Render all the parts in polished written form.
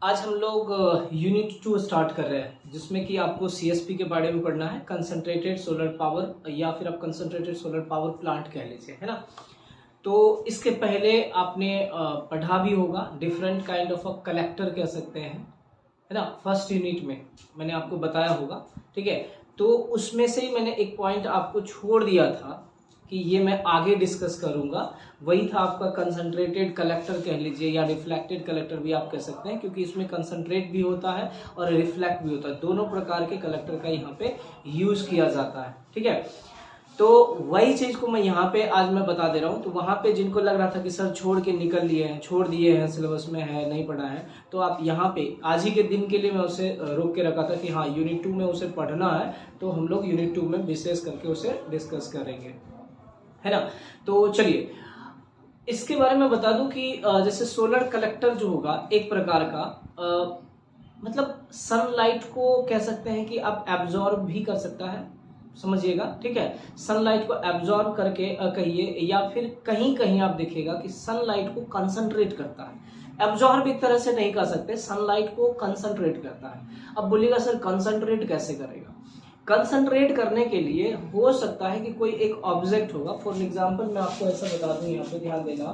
आज हम लोग यूनिट 2 स्टार्ट कर रहे हैं जिसमें कि आपको सीएसपी के बारे में पढ़ना है, कंसंट्रेटेड सोलर पावर, या फिर आप कंसंट्रेटेड सोलर पावर प्लांट कह लीजिए, है ना। तो इसके पहले आपने पढ़ा भी होगा, different kind of a collector कह सकते हैं, है ना। फर्स्ट यूनिट में मैंने आपको बताया होगा, ठीक है। तो उसमें से ही मैंने एक पॉइंट आपको छोड़ दिया था कि ये मैं आगे डिस्कस करूंगा। वही था आपका कंसंट्रेटेड कलेक्टर कह लीजिए, या रिफ्लेक्टेड कलेक्टर भी आप कह सकते हैं, क्योंकि इसमें कंसंट्रेट भी होता है और रिफ्लेक्ट भी होता है। दोनों प्रकार के कलेक्टर का यहाँ पे यूज किया जाता है, ठीक है। तो वही चीज को मैं यहाँ पे आज मैं बता दे रहा हूँ। तो वहां पे जिनको लग रहा था कि सर छोड़ के निकल लिए हैं, छोड़ दिए हैं, सिलेबस में है नहीं पढ़ा है, तो आप यहाँ पे आज ही के दिन के लिए मैं उसे रोक के रखा था कि हाँ यूनिट 2 में उसे पढ़ना है, तो हम लोग यूनिट 2 में विशेष करके उसे डिस्कस करेंगे, है ना। तो चलिए इसके बारे में बता दूं कि जैसे सोलर कलेक्टर जो होगा एक प्रकार का, मतलब सनलाइट को कह सकते हैं कि आप एब्जॉर्ब भी कर सकता है, समझिएगा, ठीक है। सनलाइट को एब्जॉर्ब करके कहिए, या फिर कहीं कहीं आप देखिएगा कि सनलाइट को कंसंट्रेट करता है। एब्जॉर्ब एक तरह से नहीं कर सकते, सनलाइट को कंसंट्रेट करता है। अब बोलिएगा सर कंसंट्रेट कैसे करेगा। कंसंट्रेट करने के लिए हो सकता है कि कोई एक ऑब्जेक्ट होगा। फॉर एग्जांपल मैं आपको ऐसा बता दूं, यहाँ पे ध्यान देना,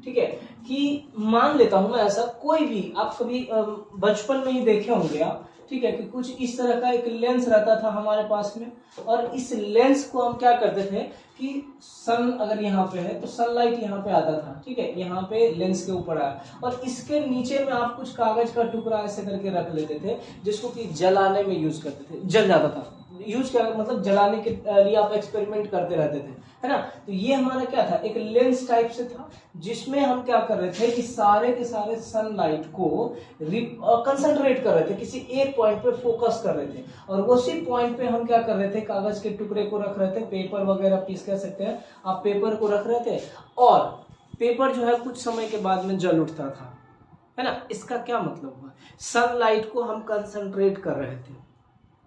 ठीक है, कि मान लेता हूं मैं ऐसा कोई भी, आप कभी बचपन में ही देखे होंगे आप, ठीक है, कि कुछ इस तरह का एक लेंस रहता था हमारे पास में, और इस लेंस को हम क्या करते थे कि सन अगर यहाँ पे है तो सनलाइट यहाँ पे आता था, ठीक है, यहाँ पे लेंस के ऊपर आया, और इसके नीचे में आप कुछ कागज का टुकड़ा ऐसे करके रख लेते थे, जिसको कि जलाने में यूज करते थे, जल जाता था। यूज क्या मतलब जलाने के लिए आप एक्सपेरिमेंट करते रहते थे, है ना। तो ये हमारा क्या था, एक लेंस टाइप से था, जिसमें हम क्या कर रहे थे कि सारे के सारे सनलाइट को कंसंट्रेट कर रहे थे, किसी एक पॉइंट पे फोकस कर रहे थे, और उसी पॉइंट पे हम क्या कर रहे थे, कागज के टुकड़े को रख रहे थे, पेपर वगैरह पीस कह सकते हैं आप, पेपर को रख रहे थे, और पेपर जो है कुछ समय के बाद में जल उठता था, है ना। इसका क्या मतलब हुआ, सनलाइट को हम कंसंट्रेट कर रहे थे,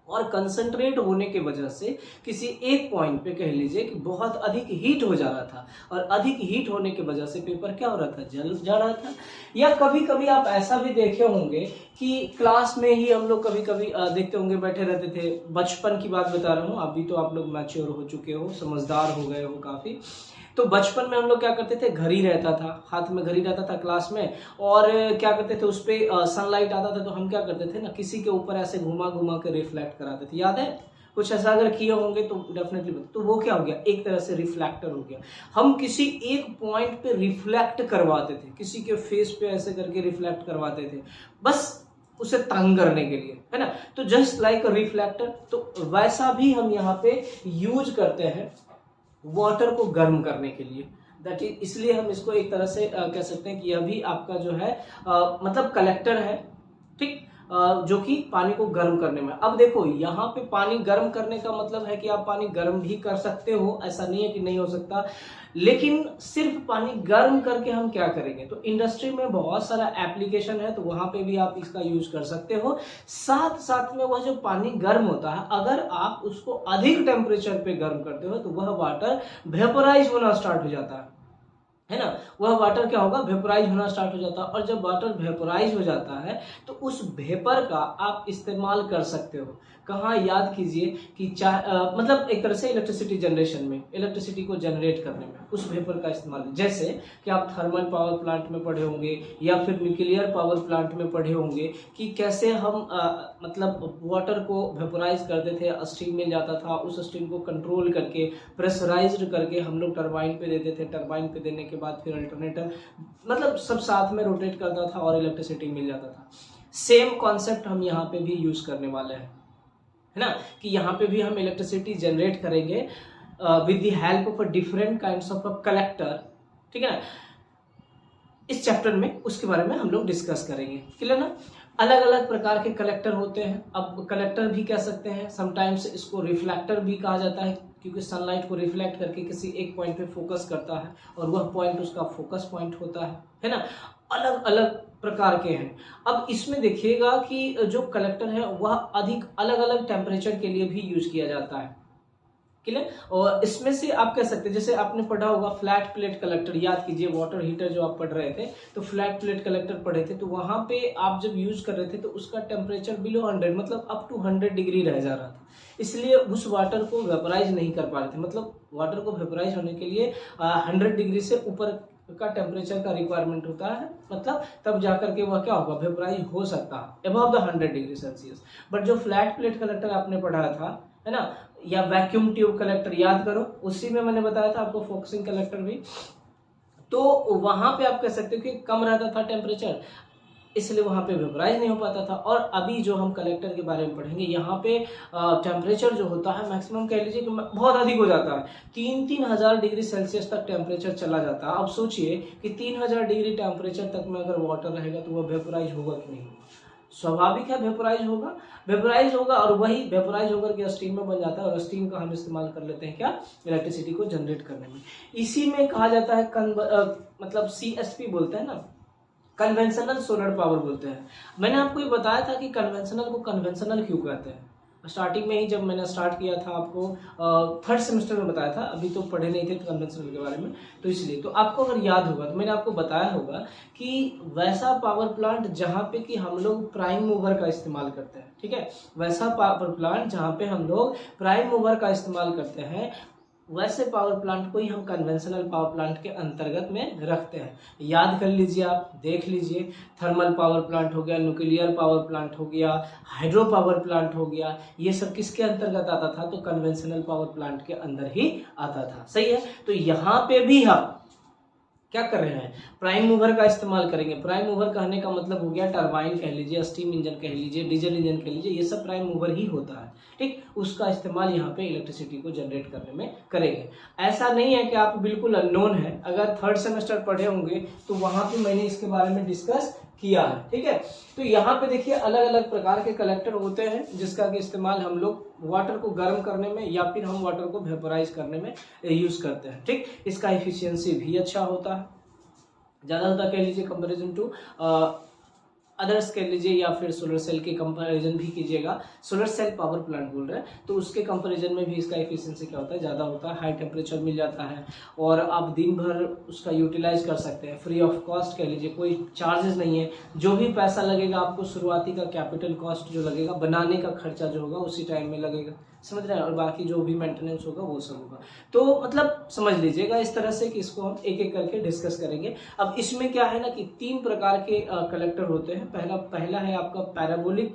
और कंसंट्रेट होने की वजह से किसी एक पॉइंट पे कह लीजिए कि बहुत अधिक हीट हो जा रहा था, और अधिक हीट होने की वजह से पेपर क्या हो रहा था, जल जा रहा था। या कभी कभी आप ऐसा भी देखे होंगे कि क्लास में ही हम लोग कभी कभी देखते होंगे, बैठे रहते थे, बचपन की बात बता रहा हूँ, अभी तो आप लोग मैच्योर हो चुके हो, समझदार हो गए हो काफी। तो बचपन में हम लोग क्या करते थे, घड़ी रहता था, हाथ में घड़ी रहता था क्लास में, और क्या करते थे, उस पे सनलाइट आता था, तो हम क्या करते थे ना, किसी के ऊपर ऐसे घुमा घुमा के रिफ्लेक्ट कराते थे, याद है। कुछ ऐसा अगर किए होंगे तो डेफिनेटली, तो वो क्या हो गया, एक तरह से रिफ्लेक्टर हो गया। हम किसी एक पॉइंट पे रिफ्लेक्ट करवाते थे, किसी के फेस पे ऐसे करके रिफ्लेक्ट करवाते थे, बस उसे तंग करने के लिए, है ना। तो जस्ट लाइक रिफ्लेक्टर, तो वैसा भी हम यहाँ पे यूज करते हैं वाटर को गर्म करने के लिए। दैट इज, इसलिए हम इसको एक तरह से कह सकते हैं कि यह भी आपका जो है मतलब कलेक्टर है, ठीक, जो कि पानी को गर्म करने में। अब देखो यहाँ पे पानी गर्म करने का मतलब है कि आप पानी गर्म भी कर सकते हो, ऐसा नहीं है कि नहीं हो सकता, लेकिन सिर्फ पानी गर्म करके हम क्या करेंगे, तो इंडस्ट्री में बहुत सारा एप्लीकेशन है, तो वहां पे भी आप इसका यूज कर सकते हो। साथ साथ में वह जो पानी गर्म होता है, अगर आप उसको अधिक टेम्परेचर पे गर्म करते हो तो वह वाटर वेपोराइज होना स्टार्ट हो जाता है ना। वह वाटर क्या होगा, वेपोराइज होना स्टार्ट हो जाता है, और जब वाटर वेपोराइज हो जाता है तो उस वेपर का आप इस्तेमाल कर सकते हो कहाँ, याद कीजिए कि मतलब एक तरह से इलेक्ट्रिसिटी जनरेशन में, इलेक्ट्रिसिटी को जनरेट करने में उस वेपर का इस्तेमाल, जैसे कि आप थर्मल पावर प्लांट में पढ़े होंगे, या फिर न्यूक्लियर पावर प्लांट में पढ़े होंगे कि कैसे हम मतलब वाटर को वेपोराइज करते थे, स्टीम मिल जाता था, उस स्टीम को कंट्रोल करके प्रेशराइज्ड करके हम लोग टरबाइन पे देते थे, टरबाइन पे देने के बाद फिर अल्टरनेटर, मतलब सब साथ में रोटेट करता था और इलेक्ट्रिसिटी मिल जाता था। सेम कॉन्सेप्ट हम यहाँ पे भी यूज करने वाले हैं, है ना, कि यहाँ पे भी हम इलेक्ट्रिसिटी जनरेट करेंगे with the help of different kinds of collector, ठीक है ना। इस चैप्टर में उसके बारे में हम लोग डिस्कस करेंगे, क्लियर ना। अलग अलग प्रकार के कलेक्टर होते हैं। अब कलेक्टर भी कह सकते हैं, समटाइम्स इसको रिफ्लेक्टर भी कहा जाता है, क्योंकि सनलाइट को रिफ्लेक्ट करके किसी एक पॉइंट पे फोकस करता है, और वह पॉइंट उसका फोकस पॉइंट होता है ना। अलग अलग प्रकार के हैं। अब इसमें देखिएगा कि जो कलेक्टर है वह अधिक अलग अलग टेम्परेचर के लिए भी यूज किया जाता है, क्लियर। और इसमें से आप कह सकते हैं, जैसे आपने पढ़ा होगा फ्लैट प्लेट कलेक्टर, याद कीजिए वाटर हीटर जो आप पढ़ रहे थे तो फ्लैट प्लेट कलेक्टर पढ़े थे, तो वहां पे आप जब यूज कर रहे थे तो उसका टेम्परेचर बिलो 100 मतलब अप टू 100 डिग्री रह जा रहा था, इसलिए उस वाटर को वेपराइज नहीं कर पा रहे थे। मतलब वाटर को वेपराइज होने के लिए 100 डिग्री से ऊपर का टेम्परेचर का रिक्वायरमेंट होता है, मतलब तब जाकर के वह क्या होगा, वेपराइज हो सकता है above the 100 degree Celsius. But जो फ्लैट प्लेट कलेक्टर आपने पढ़ा था, है ना, या वैक्यूम ट्यूब कलेक्टर याद करो, उसी में मैंने बताया था आपको फोकसिंग कलेक्टर भी, तो वहां पे आप कह सकते हो कि कम रहता था टेम्परेचर, इसलिए वहां पे वेपराइज नहीं हो पाता था। और अभी जो हम कलेक्टर के बारे में पढ़ेंगे, यहाँ पे टेम्परेचर जो होता है मैक्सिमम कह लीजिए कि बहुत अधिक हो जाता है, 3,000 डिग्री सेल्सियस तक टेम्परेचर चला जाता है। अब सोचिए कि 3,000 डिग्री टेम्परेचर तक में अगर वाटर रहेगा तो वह वेपराइज होगा कि नहीं होगा, स्वाभाविक है वेपराइज होगा, वेपराइज होगा, और वही वेपराइज होकर के स्टीम में बन जाता है, और स्टीम का हम इस्तेमाल कर लेते हैं क्या, इलेक्ट्रिसिटी को जनरेट करने में। इसी में कहा जाता है मतलब CSP बोलते हैं ना, कन्वेंशनल सोलर पावर बोलते हैं। मैंने आपको ये बताया था कि कन्वेंशनल को कन्वेंशनल क्यों कहते हैं, स्टार्टिंग में ही जब मैंने स्टार्ट किया था आपको 3rd सेमेस्टर में बताया था, अभी तो पढ़े नहीं थे कन्वेंशनल के बारे में, तो इसलिए तो आपको अगर याद होगा तो मैंने आपको बताया होगा कि वैसा पावर प्लांट जहाँ पे कि हम लोग प्राइम मूवर का इस्तेमाल करते हैं, ठीक है, वैसा पावर प्लांट जहाँ पे हम लोग प्राइम मूवर का इस्तेमाल करते हैं, वैसे पावर प्लांट को ही हम कन्वेंशनल पावर प्लांट के अंतर्गत में रखते हैं। याद कर लीजिए, आप देख लीजिए, थर्मल पावर प्लांट हो गया, न्यूक्लियर पावर प्लांट हो गया, हाइड्रो पावर प्लांट हो गया, ये सब किसके अंतर्गत आता था, तो कन्वेंशनल पावर प्लांट के अंदर ही आता था, सही है। तो यहाँ पे भी हम क्या कर रहे हैं, प्राइम मूवर का इस्तेमाल करेंगे। प्राइम मूवर कहने का मतलब हो गया टरबाइन कह लीजिए, स्टीम इंजन कह लीजिए, डीजल इंजन कह लीजिए, ये सब प्राइम मूवर ही होता है, ठीक, उसका इस्तेमाल यहाँ पे इलेक्ट्रिसिटी को जनरेट करने में करेंगे। ऐसा नहीं है कि आप बिल्कुल अननोन है, अगर 3rd सेमेस्टर पढ़े होंगे तो वहां पे मैंने इसके बारे में डिस्कस किया है, ठीक है। तो यहाँ पे देखिए अलग अलग प्रकार के कलेक्टर होते हैं जिसका कि इस्तेमाल हम लोग वाटर को गर्म करने में या फिर हम वाटर को वेपराइज करने में यूज करते हैं, ठीक। इसका एफिशिएंसी भी अच्छा होता है, ज्यादा होता कह लीजिए कंपैरिजन टू अदर्स कह लीजिए, या फिर सोलर सेल के कंपैरिजन भी कीजिएगा, सोलर सेल पावर प्लांट बोल रहे हैं तो उसके कंपैरिजन में भी इसका एफिशिएंसी क्या होता है, ज़्यादा होता है, हाई टेम्परेचर मिल जाता है और आप दिन भर उसका यूटिलाइज कर सकते हैं फ्री ऑफ कॉस्ट कह लीजिए, कोई चार्जेस नहीं है। जो भी पैसा लगेगा आपको शुरुआती का कैपिटल कॉस्ट जो लगेगा, बनाने का खर्चा जो होगा उसी टाइम में लगेगा, समझ रहे हैं, और बाकी जो भी मेंटेनेंस होगा वो सब होगा। तो मतलब समझ लीजिएगा इस तरह से कि इसको हम एक एक करके डिस्कस करेंगे। अब इसमें क्या है ना कि 3 प्रकार के कलेक्टर होते हैं। पहला है आपका पैराबोलिक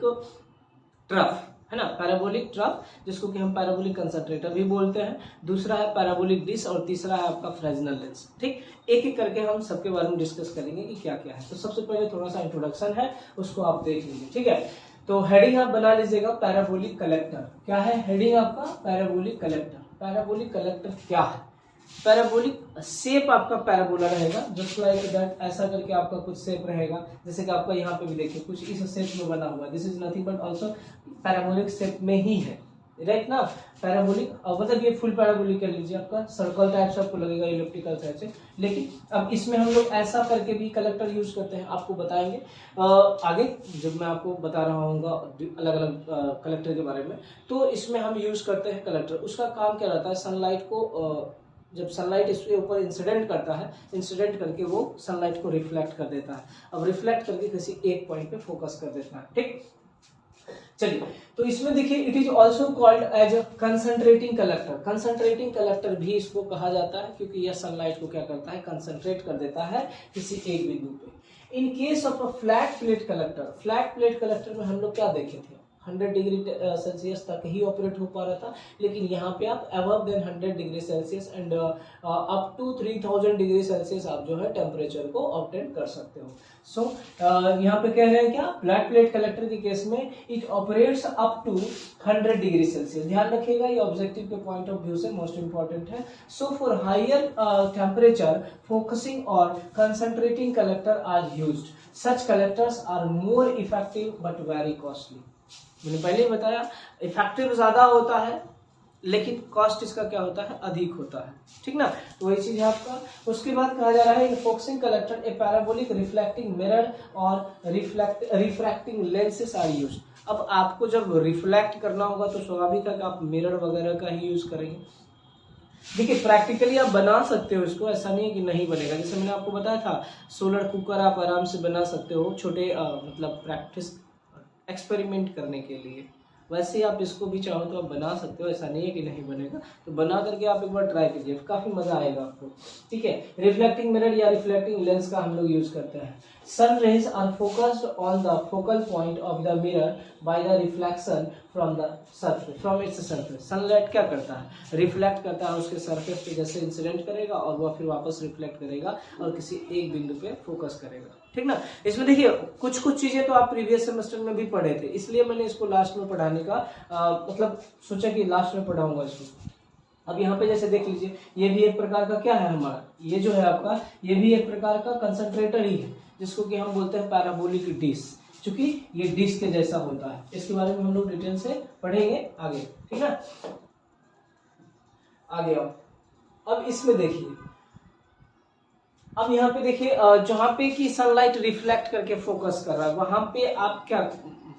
ट्रफ, है ना, पैराबोलिक ट्रफ जिसको कि हम पैराबोलिक कंसंट्रेटर भी बोलते हैं, दूसरा है पैराबोलिक डिश और तीसरा है आपका फ्रेजनल लेंस, ठीक। एक एक करके हम सबके बारे में डिस्कस करेंगे कि क्या क्या है। तो सबसे पहले थोड़ा सा इंट्रोडक्शन है, उसको आप देख लीजिए, ठीक है। तो हेडिंग आप बना लीजिएगा पैराबोलिक कलेक्टर, क्या है हेडिंग आपका, पैराबोलिक कलेक्टर। पैराबोलिक कलेक्टर क्या है, पैराबोलिक शेप आपका पैराबोला रहेगा, जस्ट लाइक दैट, ऐसा करके आपका कुछ शेप रहेगा, जैसे कि आपका यहाँ पे भी देखिए कुछ इस शेप में बना हुआ है, this is nothing but also parabolic shape में ही है, राइट ना। पैराबोलिक मतलब ये फुल पैराबोलिक कह लीजिए, आपका सर्कल टाइप से आपको लगेगा, इलिप्टिकल टाइप से। लेकिन अब इसमें हम लोग ऐसा करके भी कलेक्टर यूज करते हैं, आपको बताएंगे आगे जब मैं आपको बता रहा हूँ अलग अलग कलेक्टर के बारे में। तो इसमें हम यूज करते हैं कलेक्टर, उसका काम क्या रहता है, सनलाइट को जब सनलाइट इसके ऊपर इंसिडेंट करता है, इंसिडेंट करके वो सनलाइट को रिफ्लेक्ट कर देता है, अब रिफ्लेक्ट करके किसी एक पॉइंट पे फोकस कर देता है, ठीक। चलिए, तो इसमें देखिए it is also called as a concentrating collector. Concentrating collector भी इसको कहा जाता है क्योंकि यह सनलाइट को क्या करता है, कंसंट्रेट कर देता है किसी एक बिंदु पे। In case of a flat plate collector, flat plate collector में हम लोग क्या देखे थे, 100 डिग्री सेल्सियस तक ही ऑपरेट हो पा रहा था, लेकिन यहाँ पे आप above than 100 degree Celsius and up to 3000 degree Celsius आप जो है टेम्परेचर को ऑब्टेन कर सकते हो। सो यहाँ पे कह रहे हैं क्या, फ्लैट प्लेट कलेक्टर के केस में it operates up to 100 degree Celsius. ध्यान रखिएगा ये ऑब्जेक्टिव के पॉइंट ऑफ व्यू से मोस्ट इंपॉर्टेंट है। So for higher temperature focusing और concentrating collector are used, such collectors are more effective but very costly. मैंने पहले ही बताया इफेक्टिव ज्यादा होता है लेकिन कॉस्ट इसका क्या होता है, अधिक होता है, ठीक ना। तो वही चीज है आपका। उसके बाद कहा जा रहा है फोकसिंग कलेक्टर, ए पैराबोलिक रिफ्लेक्टिंग मिरर और रिफ्रैक्टिंग लेंसेस आर यूज। अब आपको जब रिफ्लेक्ट करना होगा तो स्वाभाविक है कि आप मिरर वगैरह का ही यूज करेंगे। देखिए प्रैक्टिकली आप बना सकते हो इसको, ऐसा नहीं है कि नहीं बनेगा। जैसे मैंने आपको बताया था सोलर कुकर आप आराम से बना सकते हो छोटे मतलब प्रैक्टिस एक्सपेरिमेंट करने के लिए, वैसे ही आप इसको भी चाहो तो आप बना सकते हो, ऐसा नहीं है कि नहीं बनेगा। तो बना करके आप एक बार ट्राई कीजिए, काफी मजा आएगा आपको, ठीक है। रिफ्लेक्टिंग मिरर या रिफ्लेक्टिंग लेंस का हम लोग यूज करते हैं। Sun rays are focused on the focal point of the mirror by the reflection from the surface, from its surface. Sunlight क्या करता है, रिफ्लेक्ट करता है उसके सरफेस पे जैसे इंसिडेंट करेगा और वह फिर वापस रिफ्लेक्ट करेगा और किसी एक बिंदु पे फोकस करेगा, ठीक ना। इसमें देखिए कुछ कुछ चीजें तो आप प्रीवियस सेमेस्टर में भी पढ़े थे, इसलिए मैंने इसको लास्ट में पढ़ाने का मतलब सोचा कि लास्ट में पढ़ाऊंगा इसको। अब यहाँ पे जैसे देख लीजिए ये भी एक प्रकार का क्या है हमारा, ये जो है आपका ये भी एक प्रकार का कंसंट्रेटर ही है, जिसको कि हम बोलते हैं पैराबोलिक डिश, क्योंकि ये डिश के जैसा होता है। इसके बारे में हम लोग डिटेल से पढ़ेंगे आगे, ठीक है। आगे आओ। अब इसमें देखिए, अब यहाँ पे देखिए जहां पे कि सनलाइट रिफ्लेक्ट करके फोकस कर रहा है वहां पे आप क्या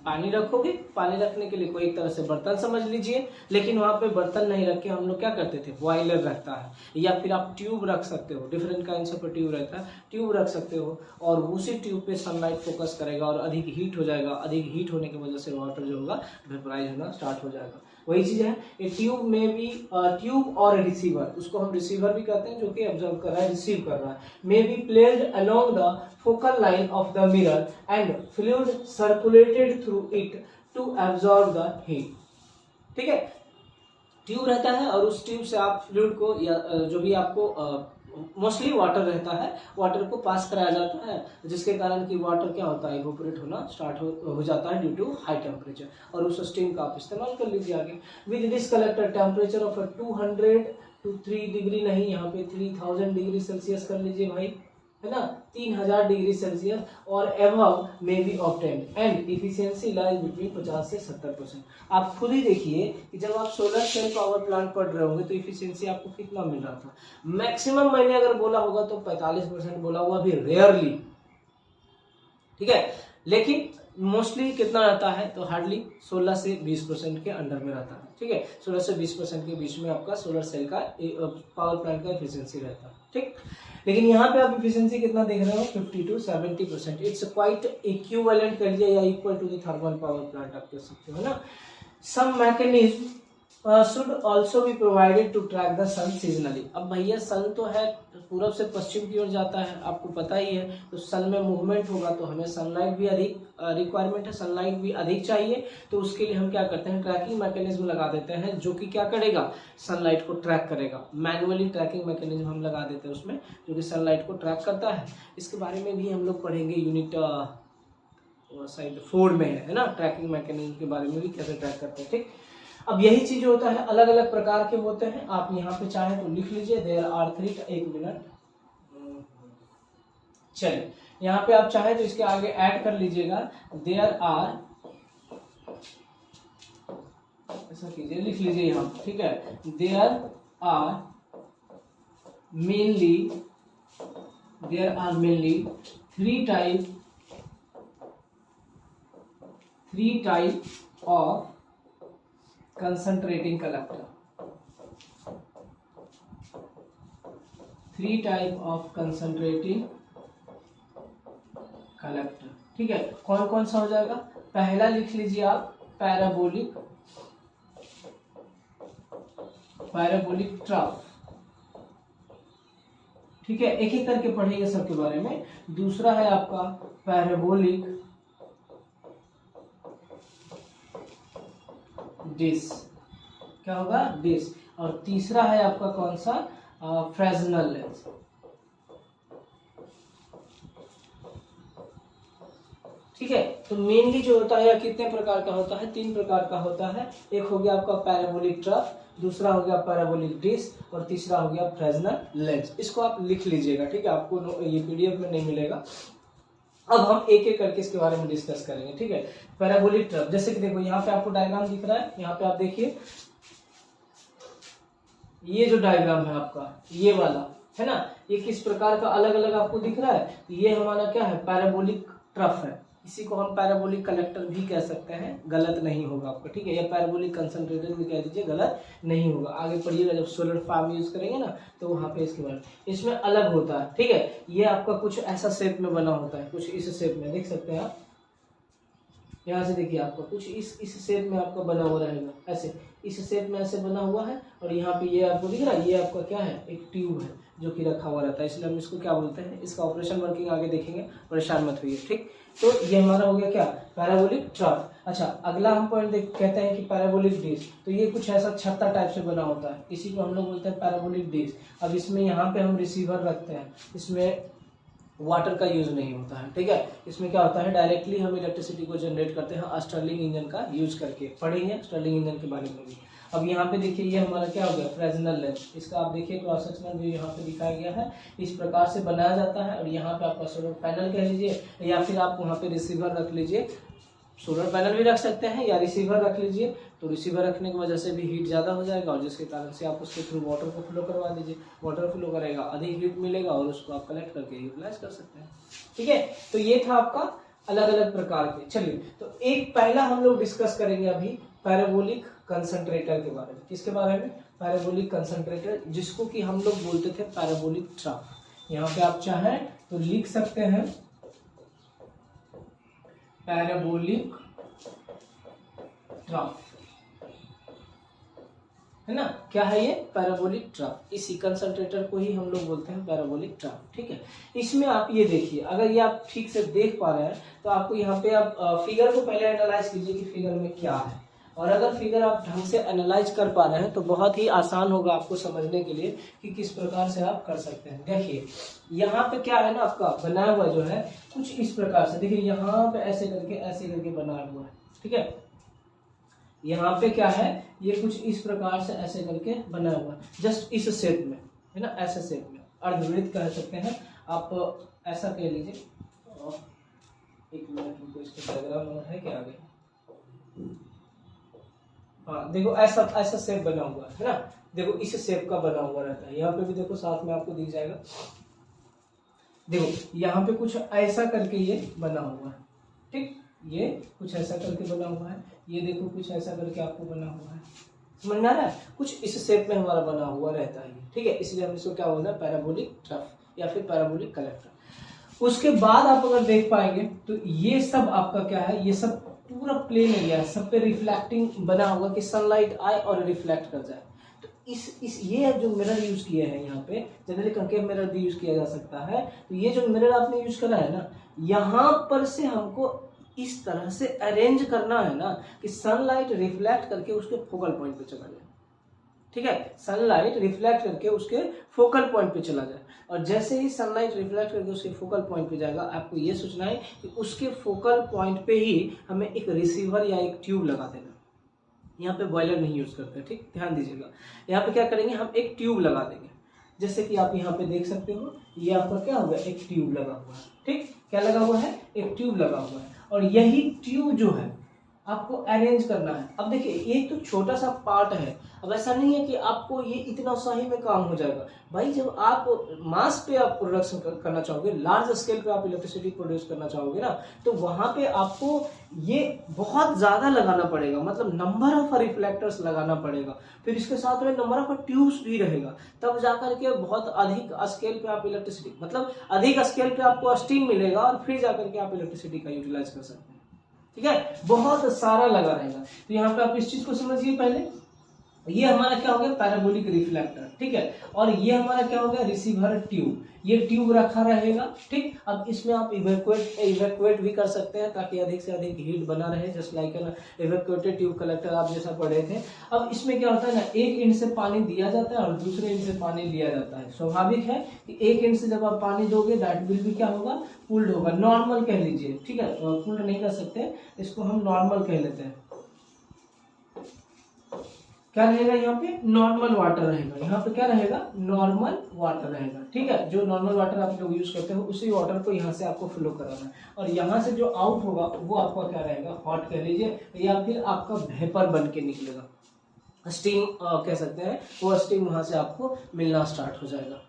पानी रखोगे, पानी रखने के लिए कोई एक तरह से बर्तन समझ लीजिए, लेकिन वहां पे बर्तन नहीं रख के हम लोग क्या करते थे, बॉयलर रहता है, या फिर आप ट्यूब रख सकते हो, डिफरेंट काइंड्स ऑफ ट्यूब रहता है, ट्यूब रख सकते हो और उसी ट्यूब पे सनलाइट फोकस करेगा और अधिक हीट हो जाएगा। अधिक हीट होने की वजह से वाटर जो होगा वेपराइज होना स्टार्ट हो जाएगा। वही चीज है ये ट्यूब में भी, ट्यूब और रिसीवर, उसको हम रिसीवर भी कहते हैं, जो कि ऑब्जर्व कर रहा है, रिसीव कर रहा है, may be placed along the focal line of the mirror and fluid circulated through it to absorb the heat, ठीक है। ट्यूब रहता है और उस ट्यूब से आप फ्लूइड को या जो भी आपको मोस्टली वाटर रहता है, वाटर को पास कराया जाता है, जिसके कारण कि वाटर क्या होता है, इवोपोरेट होना स्टार्ट हो जाता है ड्यू टू हाई टेम्परेचर, और उस स्टीम का आप इस्तेमाल कर लीजिए आगे। With this collector temperature of 200 to 3 degree नहीं, यहाँ पे 3000 डिग्री सेल्सियस कर लीजिए भाई, है ना, 3000 डिग्री सेल्सियस और एबव में B obtained and efficiency lies between 50 से 70%। आप खुद ही देखिए कि जब आप सोलर सेल पावर प्लांट पढ़ रहे होंगे तो इफिशियंसी आपको कितना मिल रहा था, मैक्सिमम मैंने अगर बोला होगा तो 45% बोला हुआ, भी रेयरली, ठीक है, लेकिन मोस्टली कितना रहता है तो हार्डली 16 से 20% के अंडर में रहता है, ठीक है। 16 से 20% के बीच में आपका सोलर सेल का पावर प्लांट का एफिशिएंसी रहता है, ठीक। लेकिन यहाँ पे आप एफिशिएंसी कितना देख रहे हो, 50 to 70%। इट्स क्वाइट इक्विवेलेंट कर लीजिए या equal to the thermal power plant आप कह सकते हो ना। Some mechanism should also be provided to track the sun seasonally. अब भैया सन तो है पूरब से पश्चिम की ओर जाता है, आपको पता ही है, तो सन में मूवमेंट होगा तो हमें सनलाइट भी अधिक रिक्वायरमेंट है, सनलाइट भी अधिक चाहिए। तो उसके लिए हम क्या करते हैं, ट्रैकिंग मैकेनिज्म लगा देते हैं, जो कि क्या करेगा, सनलाइट को ट्रैक करेगा। मैनुअली ट्रैकिंग मैकेनिज्म हम लगा देते हैं उसमें, जो कि सनलाइट को ट्रैक करता है। इसके बारे में भी हम लोग पढ़ेंगे यूनिट साइड 4 में, है ना, ट्रैकिंग मैकेनिज्म के बारे में भी कैसे ट्रैक करते हैं, ठीक। अब यही चीज होता है, अलग अलग प्रकार के होते हैं, आप यहाँ पे चाहे तो लिख लीजिए, देयर आर 3, एक मिनट, चलिए यहाँ पे आप चाहे तो इसके आगे ऐड कर लीजिएगा, देयर आर, ऐसा कीजिए, लिख लीजिए यहाँ, ठीक है, there are mainly 3 type of concentrating collector, 3 type of concentrating collector, ठीक है। कौन कौन सा हो जाएगा, पहला लिख लीजिए आप पैराबोलिक ट्रफ, ठीक है, एक एक करके पढ़ेंगे सबके बारे में। दूसरा है आपका पैराबोलिक डिश, क्या होगा, डिश। और तीसरा है आपका कौन सा, फ्रेस्नेल लेंस, ठीक है। तो मेनली जो होता है कितने प्रकार का होता है, 3 प्रकार का होता है। एक हो गया आपका पैराबोलिक ट्रफ, दूसरा हो गया पैराबोलिक डिश और तीसरा हो गया फ्रेस्नेल लेंस। इसको आप लिख लीजिएगा, ठीक है, आपको ये पीडीएफ में नहीं मिलेगा। अब हम एक एक करके इसके बारे में डिस्कस करेंगे, ठीक है। पैराबोलिक ट्रफ, जैसे कि देखो यहाँ पे आपको डायग्राम दिख रहा है, यहाँ पे आप देखिए ये जो डायग्राम है आपका ये वाला है ना, ये किस प्रकार का अलग अलग आपको दिख रहा है, ये हमारा क्या है, पैराबोलिक ट्रफ है। इसी को हम पैराबोलिक कलेक्टर भी कह सकते हैं, गलत नहीं होगा आपका, ठीक है। या पैराबोलिक कंसंट्रेटर भी कह दीजिए, गलत नहीं होगा। आगे पढ़िएगा जब सोलर फार्म यूज करेंगे ना तो वहाँ पे इसके बारे में, इसमें अलग होता है, ठीक है। ये आपका कुछ ऐसा शेप में बना होता है, कुछ इस शेप में देख सकते हैं आप, यहाँ से देखिए आपका कुछ इस शेप में आपका बना हुआ रहेगा, ऐसे इस शेप में ऐसे बना हुआ है। और यहाँ पे ये आपको दिख रहा है, ये आपका क्या है, एक ट्यूब है जो कि रखा हुआ रहता है, इसलिए हम इसको क्या बोलते हैं, इसका ऑपरेशन वर्किंग आगे देखेंगे, परेशान मत होइए, ठीक। तो ये हमारा हो गया क्या, पैराबोलिक ट्रफ। अच्छा, अगला हम पॉइंट कहते हैं कि पैराबोलिक डिश। तो ये कुछ ऐसा छत्ता टाइप से बना होता है, इसी को हम लोग बोलते हैं पैराबोलिक डिश। अब इसमें यहाँ पे हम रिसीवर रखते हैं, इसमें वाटर का यूज नहीं होता है, ठीक है। इसमें क्या होता है, डायरेक्टली हम इलेक्ट्रिसिटी को जनरेट करते हैं स्टर्लिंग इंजन का यूज करके, पढ़ेंगे स्टर्लिंग इंजन के बारे में भी। अब यहाँ पे देखिए ये हमारा क्या हो गया, फ्रेजनल लेंस। इसका आप देखिए क्रॉस सेक्शनल व्यू यहाँ पे दिखाया गया है, इस प्रकार से बनाया जाता है। और यहाँ पे आपका सोलर पैनल कह लीजिए, या फिर आप वहाँ पे रिसीवर रख लीजिए, सोलर पैनल भी रख सकते हैं या रिसीवर रख लीजिए। तो रिसीवर रखने की वजह से भी हीट ज़्यादा हो जाएगा, और जिसके कारण से आप उसके थ्रू वाटर को फ्लो करवा दीजिए, वाटर फ्लो करेगा, अधिक हीट मिलेगा और उसको आप कलेक्ट करके यूटिलाइज कर सकते हैं, ठीक है। तो ये था आपका अलग अलग प्रकार के। चलिए, तो एक पहला हम लोग डिस्कस करेंगे अभी पैराबोलिक कंसंट्रेटर के बारे में। किसके बारे में, पैराबोलिक कंसंट्रेटर, जिसको कि हम लोग बोलते थे पैराबोलिक ट्रफ। यहाँ पे आप चाहें तो लिख सकते हैं पैराबोलिक ट्रफ, है ना। क्या है ये, पैराबोलिक ट्रफ। इसी कंसंट्रेटर को ही हम लोग बोलते हैं पैराबोलिक ट्रफ, ठीक है। इसमें आप ये देखिए, अगर ये आप ठीक से देख पा रहे हैं तो आपको यहाँ पे आप फिगर को पहले एनालाइज कीजिए कि फिगर में क्या है। और अगर फिगर आप ढंग से एनालाइज कर पा रहे हैं तो बहुत ही आसान होगा आपको समझने के लिए कि किस प्रकार से आप कर सकते हैं। देखिए यहाँ पे क्या है ना, आपका बनाया हुआ जो है कुछ इस प्रकार से, देखिए यहाँ पे ऐसे करके बनाया हुआ है, ठीक है। यहाँ पे क्या है, ये कुछ इस प्रकार से ऐसे करके बना हुआ है, जस्ट इस शेप में, है ना, ऐसे शेप में, अर्धवृत्त कह सकते हैं आप, ऐसा कह लीजिए। एक मिनट रुको, इसका डायग्राम है क्या आगे, हाँ देखो ऐसा शेप बना हुआ है ना, देखो इस शेप का बना हुआ रहता है। यहाँ पे भी देखो साथ में आपको दिख जाएगा, देखो यहाँ पे कुछ ऐसा करके ये बना हुआ है, ठीक, ये कुछ ऐसा करके बना हुआ है, ये देखो कुछ ऐसा करके आपको बना हुआ है, समझ में आ रहा है, कुछ इस शेप में हमारा बना हुआ रहता है, ठीक है। इसलिए हम इसको क्या बोल रहे हैं, पैराबोलिक ट्रफ या फिर पैराबोलिक कलेक्टर। उसके बाद आप अगर देख पाएंगे तो ये सब आपका क्या है, ये सब पूरा प्लेन एरिया है, सब पे रिफ्लेक्टिंग बना होगा कि सनलाइट आए और रिफ्लेक्ट कर जाए। तो इस ये जो मिरर यूज किए हैं यहाँ पे, जनरली कंकेव मिरर भी यूज किया जा सकता है। तो ये जो मिरर आपने यूज करा है ना, यहाँ पर से हमको इस तरह से अरेंज करना है ना कि सनलाइट रिफ्लेक्ट करके उसके फोकल पॉइंट पे चला जाए, ठीक है। सनलाइट रिफ्लेक्ट करके उसके फोकल पॉइंट पे चला जाए, और जैसे ही सनलाइट रिफ्लेक्ट करके उसके फोकल पॉइंट पे जाएगा, आपको ये सोचना है कि उसके फोकल पॉइंट पे ही हमें एक रिसीवर या एक ट्यूब लगा देना। यहाँ पे बॉयलर नहीं यूज करते, ठीक, ध्यान दीजिएगा। यहाँ पे क्या करेंगे, हम एक ट्यूब लगा देंगे, जैसे कि आप यहाँ पे देख सकते हो, ये आपका क्या होगा, एक ट्यूब लगा हुआ है, ठीक, क्या लगा हुआ है, एक ट्यूब लगा हुआ है। और यही ट्यूब जो है आपको अरेंज करना है। अब देखिए ये तो छोटा सा पार्ट है, अब ऐसा नहीं है कि आपको ये इतना सही में काम हो जाएगा भाई। जब आप मास पे आप प्रोडक्शन करना चाहोगे, लार्ज स्केल पे आप इलेक्ट्रिसिटी प्रोड्यूस करना चाहोगे ना, तो वहां पे आपको ये बहुत ज्यादा लगाना पड़ेगा, मतलब नंबर ऑफ रिफ्लेक्टर्स लगाना पड़ेगा, फिर इसके साथ में नंबर ऑफ ट्यूब्स भी रहेगा, तब जाकर के बहुत अधिक स्केल पे आप इलेक्ट्रिसिटी, मतलब अधिक स्केल पे आपको स्टीम मिलेगा, और फिर जाकर के आप इलेक्ट्रिसिटी का यूटिलाइज कर सकते हैं, ठीक है। बहुत सारा लगा रहेगा। तो यहाँ पे आप इस चीज को समझिए पहले, ये हमारा क्या हो गया, पैराबोलिक रिफ्लेक्टर, ठीक है। और ये हमारा क्या हो गया, रिसीवर ट्यूब, ये ट्यूब रखा रहेगा, ठीक। अब इसमें आप इवैक्यूएट भी कर सकते हैं ताकि अधिक से अधिक हीट बना रहे, just like an evacuated tube collector, आप जैसा पढ़े थे। अब इसमें क्या होता है ना, एक एंड से पानी दिया जाता है और दूसरे एंड से पानी लिया जाता है। स्वाभाविक है कि एक एंड से जब आप पानी दोगे दैट विल भी क्या होगा, पूल्ड होगा, नॉर्मल कह लीजिए, ठीक है, पूल्ड नहीं कर सकते, इसको हम नॉर्मल कह लेते हैं। क्या रहेगा, यहाँ पे नॉर्मल वाटर रहेगा, यहाँ पे क्या रहेगा, नॉर्मल वाटर रहेगा, ठीक है। जो नॉर्मल वाटर आप लोग यूज करते हो उसी वाटर को यहाँ से आपको फ्लो कराना है, और यहाँ से जो आउट होगा वो आपका क्या रहेगा, हॉट कह लीजिए, या फिर आपका वेपर बन के निकलेगा, स्टीम कह सकते हैं, वो स्टीम वहां से आपको मिलना स्टार्ट हो जाएगा।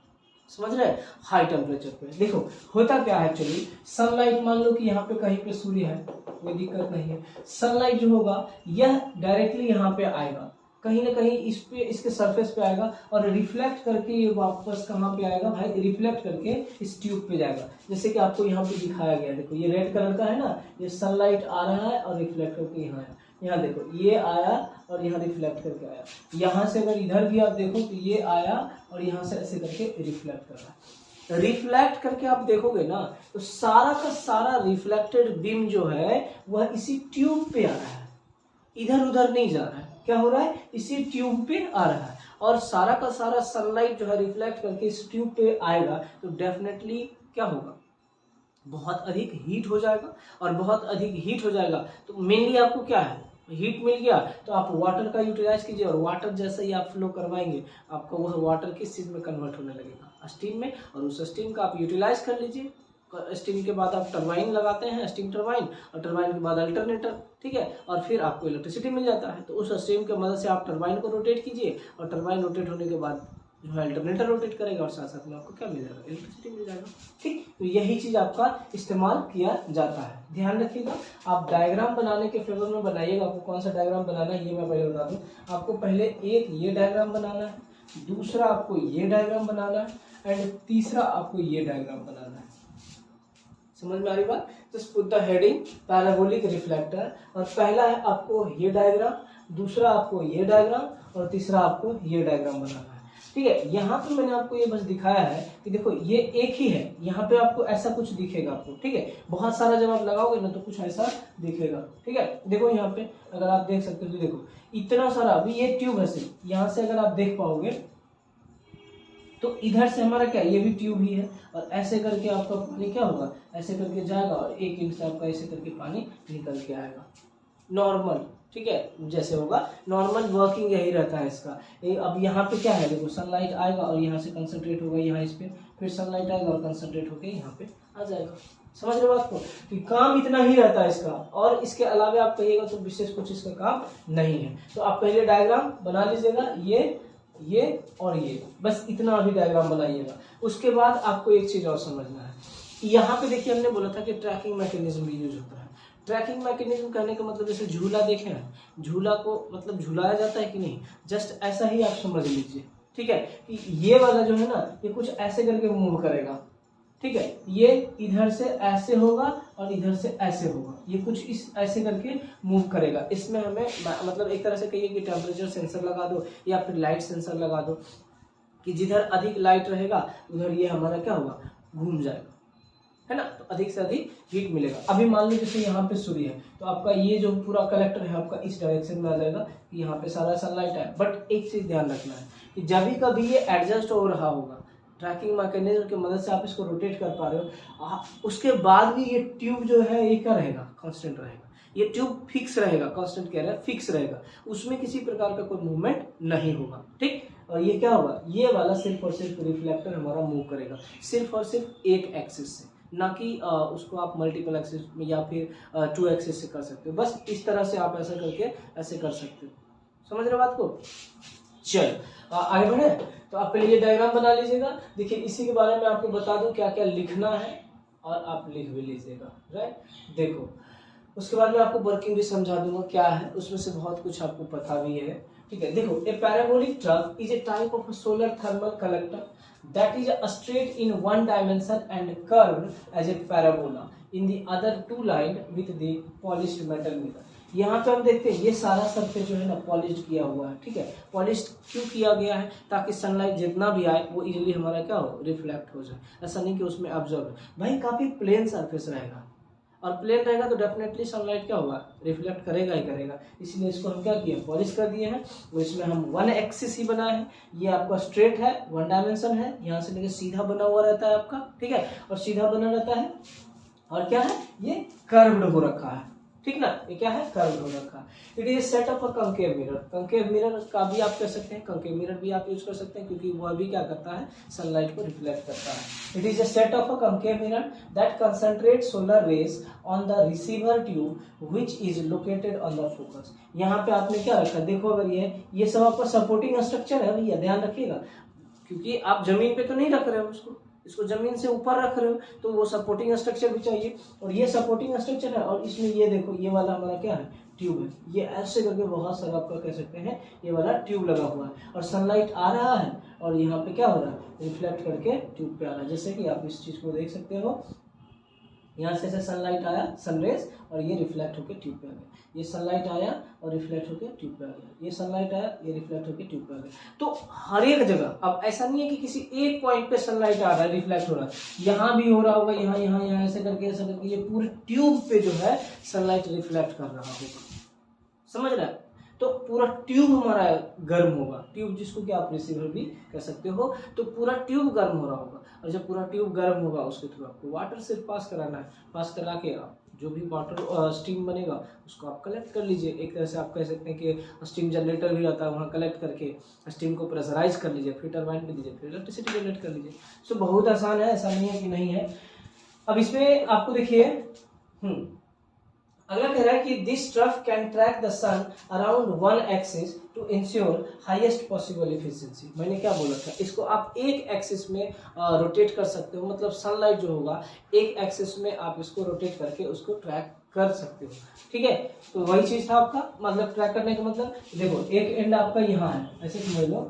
समझ रहे हैं? हाई टेम्परेचर पे देखो होता क्या है एक्चुअली, सनलाइट मान लो कि यहाँ पे कहीं पे सूर्य है, कोई दिक्कत नहीं है, सनलाइट जो होगा यह डायरेक्टली यहाँ पे आएगा, कहीं ना कहीं इस पे इसके सरफेस पे आएगा और रिफ्लेक्ट करके ये वापस कहाँ पे आएगा भाई, रिफ्लेक्ट करके इस ट्यूब पे जाएगा। जैसे कि आपको यहाँ पे दिखाया गया, देखो ये रेड कलर का है ना, ये सनलाइट आ रहा है और रिफ्लेक्ट करके यहाँ आया, यहाँ देखो ये आया और यहाँ रिफ्लेक्ट करके आया, यहाँ से अगर इधर भी आप देखो तो ये आया और यहाँ से ऐसे करके रिफ्लेक्ट कर रहा है। रिफ्लेक्ट करके आप देखोगे ना तो सारा का सारा रिफ्लेक्टेड बीम जो है वह इसी ट्यूब पे आ रहा है, इधर उधर नहीं जा रहा है। क्या हो रहा है, इसी ट्यूब पे आ रहा है और सारा का सारा सनलाइट जो है रिफ्लेक्ट करके इस ट्यूब पे आएगा तो डेफिनेटली क्या होगा, बहुत अधिक हीट हो जाएगा और बहुत अधिक हीट हो जाएगा तो मेनली आपको क्या है, हीट मिल गया तो आप वाटर का यूटिलाइज कीजिए और वाटर जैसे ही आप फ्लो करवाएंगे आपको वह वाटर किस चीज में कन्वर्ट होने लगेगा, स्टीम में, और उस स्टीम का आप यूटिलाइज कर लीजिए। स्टीम के बाद आप टरबाइन लगाते हैं, स्टीम टरबाइन, और टरबाइन के बाद अल्टरनेटर, ठीक है, और फिर आपको इलेक्ट्रिसिटी मिल जाता है। तो उस स्टीम की मदद से आप टरबाइन को रोटेट कीजिए और टरबाइन रोटेट होने के बाद जो है अल्टरनेटर रोटेट करेगा और साथ साथ में आपको क्या मिल जाएगा, इलेक्ट्रिसिटी मिल जाएगा। ठीक, तो यही चीज आपका इस्तेमाल किया जाता है। ध्यान रखिएगा, आप डायग्राम बनाने के फेवर में बनाइएगा। आपको कौन सा डायग्राम बनाना है ये मैं पहले बता दूं। आपको पहले एक ये डायग्राम बनाना है, दूसरा आपको ये डायग्राम बनाना है एंड तीसरा आपको ये डायग्राम बनाना है। समझ में आ रही बात? Just put the heading parabolic reflector, और पहला है आपको ये डायग्राम, दूसरा आपको ये डायग्राम और तीसरा आपको ये डायग्राम बनाना है। ठीक है, यहाँ पे मैंने आपको ये बस दिखाया है कि देखो ये एक ही है, यहाँ पे आपको ऐसा कुछ दिखेगा आपको, ठीक है, बहुत सारा जब आप लगाओगे ना तो कुछ ऐसा दिखेगा। ठीक है, देखो यहाँ पे अगर आप देख सकते हो तो देखो इतना सारा, अभी ये ट्यूब है सिर्फ, यहाँ से अगर आप देख पाओगे तो इधर से हमारा क्या, ये भी ट्यूब ही है और ऐसे करके आपका पानी क्या होगा, ऐसे करके जाएगा और एक इंच से आपका ऐसे करके पानी निकल के आएगा नॉर्मल। ठीक है, जैसे होगा नॉर्मल वर्किंग यही रहता है इसका। अब यहाँ पे क्या है, देखो सनलाइट आएगा और यहाँ से कंसंट्रेट होगा यहाँ इस पे, फिर सनलाइट आएगा और कंसंट्रेट होकर यहाँ पे आ जाएगा। समझ रहे हो बात को, कि काम इतना ही रहता है इसका, और इसके अलावे आप कहिएगा तो विशेष कुछ इसका काम नहीं है। तो आप पहले डायग्राम बना लीजिएगा, ये और ये, बस इतना अभी डायग्राम बनाइएगा। उसके बाद आपको एक चीज और समझना है, यहाँ पे देखिए हमने बोला था कि ट्रैकिंग मैकेनिज्म भी यूज होता है। ट्रैकिंग मैकेनिज्म कहने का मतलब जैसे झूला देखे हैं, झूला को मतलब झुलाया जाता है कि नहीं, जस्ट ऐसा ही आप समझ लीजिए। ठीक है, कि ये वाला जो है ना ये कुछ ऐसे करके मूव करेगा। ठीक है, ये इधर से ऐसे होगा और इधर से ऐसे होगा, ये कुछ इस ऐसे करके मूव करेगा। इसमें हमें मतलब एक तरह से कहिए कि टेम्परेचर सेंसर लगा दो या फिर लाइट सेंसर लगा दो, कि जिधर अधिक लाइट रहेगा उधर ये हमारा क्या होगा, घूम जाएगा, है ना, तो अधिक से अधिक हीट मिलेगा। अभी मान लो जैसे यहाँ पे सूर्य है तो आपका ये जो पूरा कलेक्टर है आपका इस डायरेक्शन में आ जाएगा कि यहाँ पे सारा सनलाइट है। बट एक चीज ध्यान रखना है कि जब भी कभी ये एडजस्ट हो रहा होगा, ट्रैकिंग मैकेनिज्म की मदद से आप इसको रोटेट कर पा रहे हो, उसके बाद भी ये ट्यूब जो है ये क्या रहेगा, कांस्टेंट रहेगा। ये ट्यूब फिक्स रहेगा, कांस्टेंट कह रहा है फिक्स रहेगा, उसमें किसी प्रकार का कोई मूवमेंट नहीं होगा। ठीक, और ये क्या होगा, ये वाला सिर्फ और सिर्फ रिफ्लेक्टर हमारा मूव करेगा सिर्फ और सिर्फ एक एक्सिस से, ना कि उसको आप मल्टीपल एक्सिस में या फिर 2 एक्सिस से कर सकते हो। बस इस तरह से आप ऐसा करके ऐसे कर सकते हो। समझ रहे हो बात को? चलो आगे बढ़े। तो आप पहले ये डायग्राम बना लीजिएगा। देखिए इसी के बारे में आपको बता दूं क्या क्या लिखना है और आप लिख भी लीजिएगा, राइट। देखो उसके बाद मैं आपको वर्किंग भी समझा दूंगा क्या है, उसमें से बहुत कुछ आपको पता भी है। ठीक है, देखो ए parabolic trough is a type of solar thermal collector that is straight in one dimension and curved as a parabola in the other two lined with the polished metal mirror। यहाँ पे हम देखते हैं ये सारा सरफेस जो है ना पॉलिश किया हुआ है। ठीक है, पॉलिश क्यों किया गया है, ताकि सनलाइट जितना भी आए वो इजीली हमारा क्या हो, रिफ्लेक्ट हो जाए। ऐसा नहीं कि उसमें ऑब्जर्व, भाई काफी प्लेन सरफेस रहेगा और प्लेन रहेगा तो डेफिनेटली सनलाइट क्या होगा, रिफ्लेक्ट करेगा ही करेगा। इसलिए इसको हम क्या किए, पॉलिश कर दिए हैं। वो इसमें हम 1 एक्सिस ही बनाए हैं। ये आपका स्ट्रेट है, 1 डायमेंशन है, यहाँ से लेकर सीधा बना हुआ रहता है आपका। ठीक है, और सीधा बना रहता है और क्या है, ये कर्व्ड हो रखा है। ठीक ना, ये क्या है, कर्व हो रखा। It is set of a concave mirror, concave mirror का भी आप कह सकते हैं, कंकेव मिरर भी आप यूज कर सकते हैं क्योंकि वह भी क्या करता है, सनलाइट को रिफ्लेक्ट करता है। It is a set of a concave mirror that concentrate solar rays on the receiver tube which is located on the focus. यहाँ पे आपने क्या रखा, देखो अगर ये सब आपका सपोर्टिंग स्ट्रक्चर है भैया, ध्यान रखिएगा, क्योंकि आप जमीन पे तो नहीं रख रहे हो इसको जमीन से ऊपर रख रहे हो, तो वो सपोर्टिंग स्ट्रक्चर भी चाहिए, और ये सपोर्टिंग स्ट्रक्चर है, और इसमें ये देखो ये वाला हमारा क्या है, ट्यूब है, ये ऐसे करके बहुत सारा आपका कह सकते हैं ये वाला ट्यूब लगा हुआ है, और सनलाइट आ रहा है और यहाँ पे क्या हो रहा है, रिफ्लेक्ट करके ट्यूब पे आ रहा है। जैसे कि आप इस चीज को देख सकते हो, यहाँ से सनलाइट आया, सनरेज, और ये रिफ्लेक्ट होकर ट्यूब पे आ गया, ये सनलाइट आया और रिफ्लेक्ट होकर ट्यूब पे आ गया, ये सनलाइट आया, ये रिफ्लेक्ट होकर ट्यूब पे आ गया। तो हर एक जगह, अब ऐसा नहीं है कि किसी एक पॉइंट पे सनलाइट आ रहा है, रिफ्लेक्ट हो रहा है, यहाँ भी हो रहा होगा, यहाँ यहाँ यहाँ ऐसे करके ये पूरे ट्यूब पे जो है सनलाइट रिफ्लेक्ट कर रहा होगा, समझ रहे हैं। तो पूरा ट्यूब हमारा गर्म होगा, ट्यूब जिसको कि आप रिसीवर भी कह सकते हो, तो पूरा ट्यूब गर्म हो रहा होगा, और जब पूरा ट्यूब गर्म होगा उसके थ्रू आपको वाटर सिर्फ पास कराना है, पास करा के आप जो भी वाटर स्टीम बनेगा उसको आप कलेक्ट कर लीजिए। एक तरह से आप कह सकते हैं कि स्टीम जनरेटर भी आता है, वहाँ कलेक्ट करके स्टीम को प्रेशराइज कर लीजिए, फिर टरबाइन पे दीजिए, फिर इलेक्ट्रिसिटी जनरेट कर लीजिए। सो बहुत आसान है, ऐसा नहीं है कि नहीं है। अब इसमें आपको देखिए अगला कह रहा है कि this trough can track the sun around one axis to ensure highest possible efficiency. मैंने क्या बोला था, इसको आप एक एक्सिस में रोटेट कर सकते हो, मतलब सनलाइट जो होगा एक एक्सिस में आप इसको रोटेट करके उसको ट्रैक कर सकते हो, ठीक है। तो वही चीज था आपका, मतलब ट्रैक करने का मतलब देखो एक एंड आपका यहाँ है, ऐसे समझ लो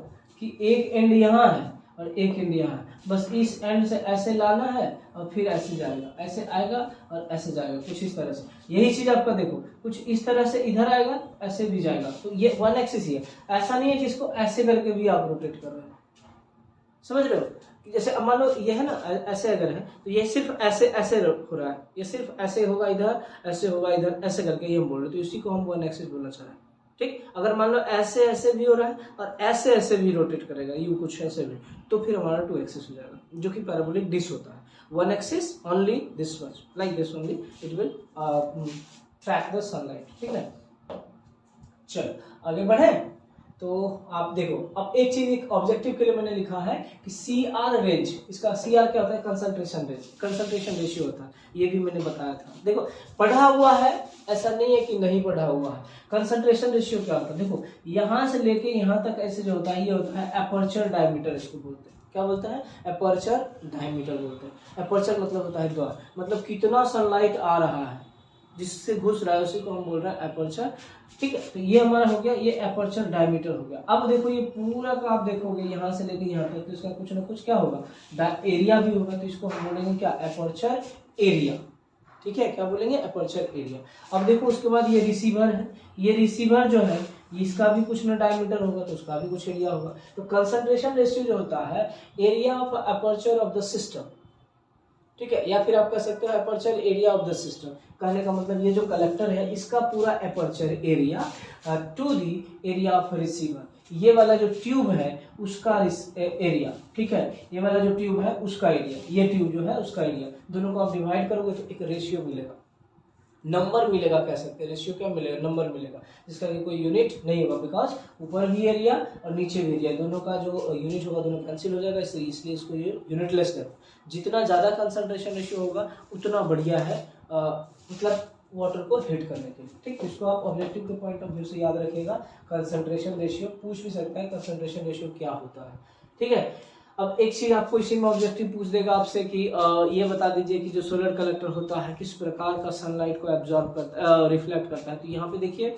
कि एक एंड यहाँ है और एक एंड यहाँ है, बस इस एंड से ऐसे लाना है और फिर ऐसे जाएगा, ऐसे आएगा और ऐसे जाएगा, कुछ इस तरह से। यही चीज आपका देखो कुछ इस तरह से इधर आएगा, ऐसे भी जाएगा, तो ये वन एक्सिस ही है। ऐसा नहीं है कि इसको ऐसे करके भी आप रोटेट कर रहे हो, समझ रहे हो। जैसे अब मान लो ये है ना, ऐसे अगर है तो ये सिर्फ ऐसे ऐसे हो रहा है, ये सिर्फ ऐसे होगा इधर, ऐसे होगा इधर, ऐसे करके ये हम बोल रहे हैं, तो इसी को हम वन एक्सिस बोलना चाह रहे हैं, ठीक। अगर मान लो ऐसे ऐसे भी हो रहा है और ऐसे ऐसे भी रोटेट करेगा, यू कुछ ऐसे भी, तो फिर हमारा टू एक्सिस हो जाएगा, जो कि पैराबोलिक डिश होता है। One axis only this much, like this only it will track the sunlight, ठीक है। चलो आगे बढ़े। तो आप देखो, अब एक चीज एक ऑब्जेक्टिव के लिए मैंने लिखा है कि CR रेंज, इसका CR क्या होता है, कंसंट्रेशन रेंज, कंसंट्रेशन रेशियो होता है, ये भी मैंने बताया था। देखो पढ़ा हुआ है, ऐसा नहीं है कि नहीं पढ़ा हुआ है। कंसंट्रेशन रेशियो क्या होता है, देखो यहाँ से लेके यहाँ तक ऐसे जो होता है, ये होता है एपर्चर डायमीटर, इसको बोलते हैं, क्या बोलते हैं, एपर्चर डायमीटर बोलते हैं। एपर्चर मतलब होता है द्वार, मतलब कितना सनलाइट आ रहा है, जिससे घुस रहा है उसी को हम बोल रहे हैं एपर्चर, ठीक है। तो ये हमारा हो गया, ये एपर्चर डायमीटर हो गया। अब देखो ये पूरा का आप देखोगे यहाँ से लेके यहाँ तक, तो इसका कुछ ना कुछ क्या होगा, एरिया भी होगा, तो इसको हम बोलेंगे क्या, एपर्चर एरिया, ठीक है। क्या बोलेंगे, एपर्चर एरिया। अब देखो उसके बाद ये रिसीवर है, ये रिसीवर जो है इसका भी कुछ ना डायमीटर होगा, तो उसका भी कुछ एरिया होगा। तो कंसंट्रेशन रेशियो जो होता है area of aperture of the system, ठीक है, या फिर आप कह सकते हो aperture area of the system. कहने का मतलब ये जो कलेक्टर है इसका पूरा aperture area to the area of receiver, ये वाला जो ट्यूब है उसका एरिया, ठीक है, ये वाला जो ट्यूब है उसका एरिया, ये ट्यूब जो है उसका एरिया, दोनों को आप डिवाइड करोगे तो एक रेशियो मिलेगा, नंबर मिलेगा, कह सकते हैं रेशियो क्या मिलेगा, नंबर मिलेगा, जिसका कोई यूनिट नहीं होगा, बिकॉज ऊपर भी एरिया और नीचे भी एरिया, दोनों का जो यूनिट होगा दोनों कैंसिल हो जाएगा, इसलिए इसको ये यूनिटलेस है। जितना ज़्यादा कंसंट्रेशन रेशियो होगा उतना बढ़िया है, मतलब वाटर को हीट करने के लिए, ठीक। इसको आप ऑब्जेक्टिव के पॉइंट ऑफ व्यू से याद रखिएगा, कंसंट्रेशन रेशियो पूछ भी सकता है, कंसंट्रेशन रेशियो क्या होता है, ठीक है। अब एक चीज आपको इसी में ऑब्जेक्टिव पूछ देगा आपसे कि ये बता दीजिए कि जो सोलर कलेक्टर होता है किस प्रकार का सनलाइट को एब्जॉर्ब करता है, रिफ्लेक्ट करता है। तो यहाँ पे देखिए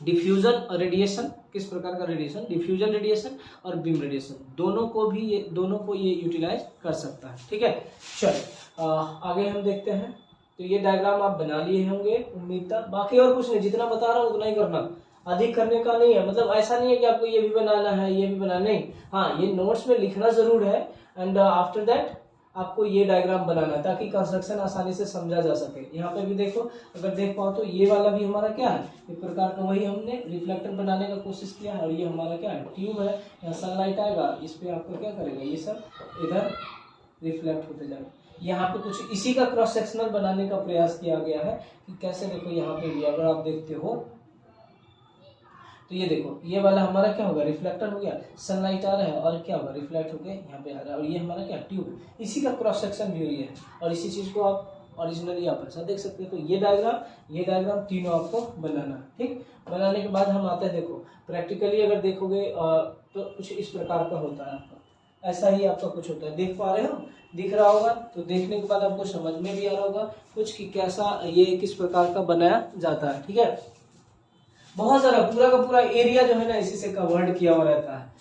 डिफ्यूजन रेडिएशन, किस प्रकार का रेडिएशन, डिफ्यूजन रेडिएशन और बीम रेडिएशन, दोनों को ये यूटिलाइज कर सकता है, ठीक है। चलो आगे हम देखते हैं। तो ये डायग्राम आप बना लिए होंगे उम्मीद था, बाकी और कुछ नहीं, जितना बता रहा हूँ उतना ही करना, अधिक करने का नहीं है। मतलब ऐसा नहीं है कि आपको ये भी बनाना है ये भी बनाना, नहीं, हाँ ये नोट्स में लिखना जरूर है, एंड आफ्टर दैट आपको ये डायग्राम बनाना है ताकि कंस्ट्रक्शन आसानी से समझा जा सके। यहाँ पे भी देखो, अगर देख पाओ तो ये वाला भी हमारा क्या है, एक प्रकार का वही हमने रिफ्लेक्टर बनाने का कोशिश किया है, और ये हमारा क्या है, ट्यूब है, यहाँ सनलाइट आएगा, इस पे आपको क्या करेगा, ये सब इधर रिफ्लेक्ट होते जाएगा। यहाँ पे कुछ इसी का क्रॉस सेक्शनल बनाने का प्रयास किया गया है कि कैसे देखो यहाँ पे भी अगर आप देखते हो तो ये देखो ये वाला हमारा क्या होगा, रिफ्लेक्टर हो गया, सनलाइट आ रहा है और क्या होगा, रिफ्लेक्ट होके यहाँ पे आ रहा है, और ये हमारा क्या ट्यूब है, इसी का क्रॉस सेक्शन व्यू ये है। और इसी चीज को आप ओरिजिनली आप ऐसा देख सकते हो। तो ये डायग्राम तीनों आपको बनाना है। ठीक, बनाने के बाद हम आते हैं, देखो प्रैक्टिकली अगर देखोगे तो कुछ इस प्रकार का होता है आपका, ऐसा ही आपका कुछ होता है, देख पा रहे हो, दिख रहा होगा। तो देखने के बाद आपको समझ में भी आ रहा होगा कुछ कि कैसा ये किस प्रकार का बनाया जाता है। ठीक है, बहुत सारा पूरा का पूरा एरिया जो है ना इसी से कवर्ड किया हुआ रहता है,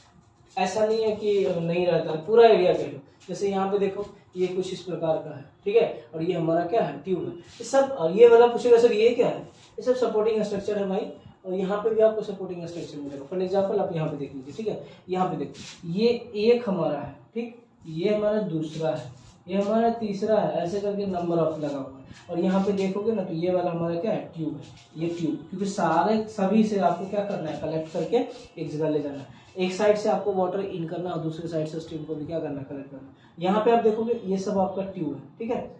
ऐसा नहीं है कि नहीं रहता है, पूरा एरिया कह लो। जैसे यहाँ पे देखो ये कुछ इस प्रकार का है, ठीक है, और ये हमारा क्या है, ट्यूब है। ये सब, और ये वाला पूछेगा सर ये क्या है, ये सब सपोर्टिंग स्ट्रक्चर है भाई। और यहाँ पे भी आपको सपोर्टिंग स्ट्रक्चर मिलेगा। फॉर एग्जाम्पल आप यहाँ पे देख लीजिए, ठीक है, यहाँ पे देखो ये एक हमारा है, ठीक, ये हमारा दूसरा है, ये हमारा तीसरा है, ऐसे करके नंबर ऑफ लगा हुआ है। और यहाँ पे देखोगे ना तो ये वाला हमारा क्या है, ट्यूब है, ये ट्यूब, क्योंकि सारे सभी से आपको क्या करना है, कलेक्ट करके एक जगह ले जाना है। एक साइड से आपको वाटर इन करना और दूसरे साइड से स्ट्रीम को भी क्या करना है, कलेक्ट करना। यहाँ पे आप देखोगे ये सब आपका ट्यूब है, ठीक है,